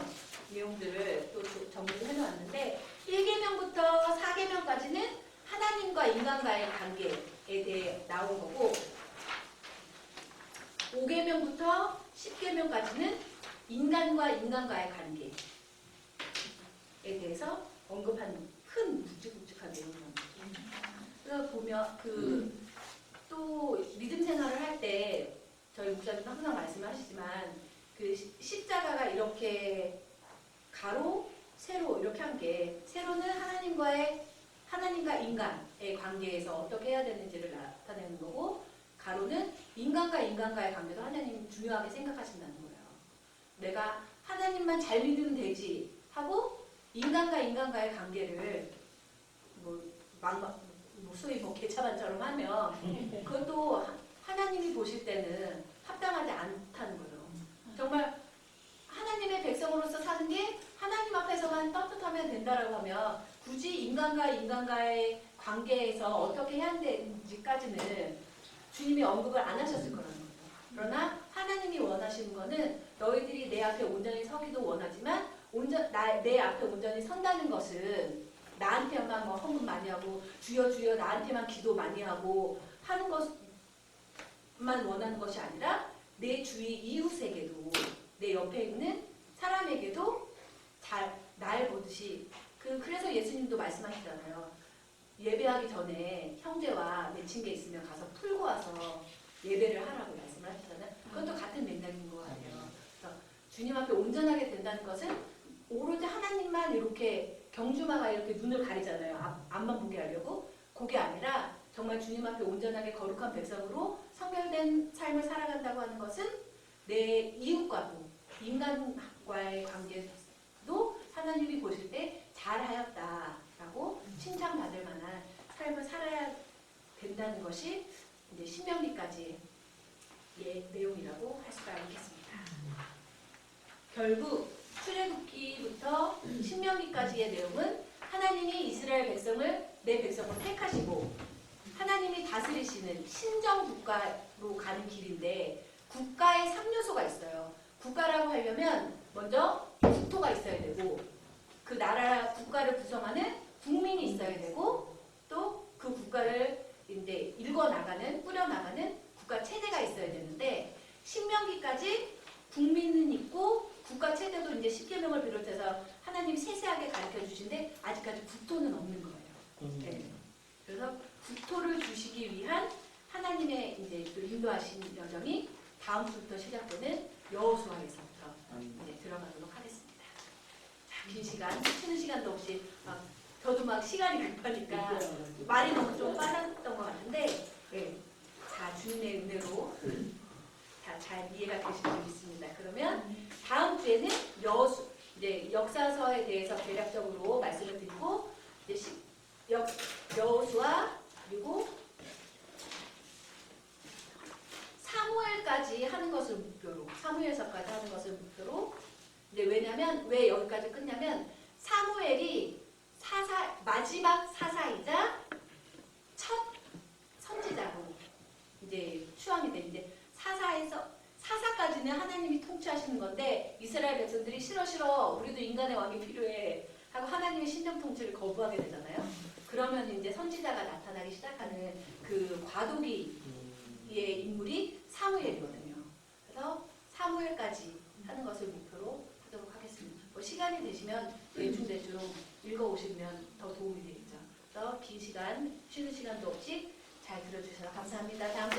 S1: 내용들을 또 정리를 해놓았는데 1계명부터 4계명까지는 하나님과 인간과의 관계에 대해 나온 거고 5계명부터 10계명까지는 인간과 인간과의 관계에 대해서 언급한 큰 묵직묵직한 내용입니다. 그래서 보면 또 믿음 생활을 할 때 저희 목사님도 항상 말씀을 하시지만 그 십자가가 이렇게 가로, 세로 이렇게 한 게 세로는 하나님과 인간의 관계에서 어떻게 해야 되는지를 나타내는 거고 가로는 인간과 인간과의 관계도 하나님 중요하게 생각하신다는 거예요. 내가 하나님만 잘 믿으면 되지 하고 인간과 인간과의 관계를
S4: 뭐 소위 뭐 개차반처럼 하면 그것도 하나님이 보실 때는 합당하지 않다는 거죠. 정말 하나님의 백성으로서 사는 게 하나님 앞에서만 떳떳하면 된다라고 하면 굳이 인간과 인간과의 관계에서 어떻게 해야 되는지까지는 주님이 언급을 안 하셨을 거라는 거죠. 그러나 하나님이 원하시는 거는 너희들이 내 앞에 온전히 서기도 원하지만 내 앞에 온전히 선다는 것은 나한테만 뭐 헌금 많이 하고 주여 주여 나한테만 기도 많이 하고 하는 것만 원하는 것이 아니라 내 주위 이웃에게도 내 옆에 있는 사람에게도 잘 날 보듯이 그래서 예수님도 말씀하시잖아요. 예배하기 전에 형제와 맺힌 게 있으면 가서 풀고 와서 예배를 하라고 말씀을 하시잖아요. 그것도 같은 맥락인 것 같아요. 그래서 주님 앞에 온전하게 된다는 것은 오로지 하나님만 이렇게 경주마가 이렇게 눈을 가리잖아요. 앞만 보게 하려고. 그게 아니라 정말 주님 앞에 온전하게 거룩한 백성으로 성별된 삶을 살아간다고 하는 것은 내 이웃과도 인간과의 관계도 하나님이 보실 때 잘하였다라고 칭찬받을 만한 삶을 살아야 된다는 것이 이제 신명기까지의 내용이라고 할 수가 있겠습니다. 결국 출애굽기부터 신명기까지의 내용은 하나님이 이스라엘 백성을 내 백성을 택하시고 하나님이 다스리시는 신정 국가로 가는 길인데 국가의 3요소가 있어요. 국가라고 하려면 먼저 국토가 있어야 되고 그 나라 국가를 구성하는 국민이 있어야 되고 또 그 국가를 이제 읽어나가는 꾸려나가는 국가 체제가 있어야 되는데 신명기까지 국민은 있고 국가 체제도 이제 십계명을 비롯해서 하나님 세세하게 가르쳐 주신데 아직까지 국토는 없는 거예요. 네. 그래서 국토를 주시기 위한 하나님의 이제 또 인도하신 여정이 다음 주부터 시작되는 여호수아에서부터 이제 들어가도록 하겠습니다. 자, 긴 시간, 쉬는 시간도 없이 저도 막 시간이 급하니까 말이 너무 좀 빨랐던 것 같은데, 네. 자, 주님의 은혜로 다 잘 이해가 되실 수 있습니다. 그러면 다음 주에는 이제 역사서에 대해서 대략적으로 말씀을 드리고 이제 여호수아 그리고 사무엘까지 하는 것을 목표로 사무엘서까지 하는 것을 목표로 이제 왜냐면 왜 여기까지 끝냐면 사무엘이 마지막 사사이자 첫 선지자로 이제 추앙이 되는데 사사까지는 하나님이 통치하시는 건데 이스라엘 백성들이 싫어 우리도 인간의 왕이 필요해 하고 하나님의 신정 통치를 거부하게 되잖아요. 그러면 이제 선지자가 나타나기 시작하는 그 과도기의 인물이 사무엘이거든요. 그래서 사무엘까지 하는 것을 목표로 하도록 하겠습니다. 뭐 시간이 되시면 대충 읽어오시면 더 도움이 되겠죠. 그래서 긴 시간, 쉬는 시간도 없이 잘 들어주셔서 감사합니다. 다음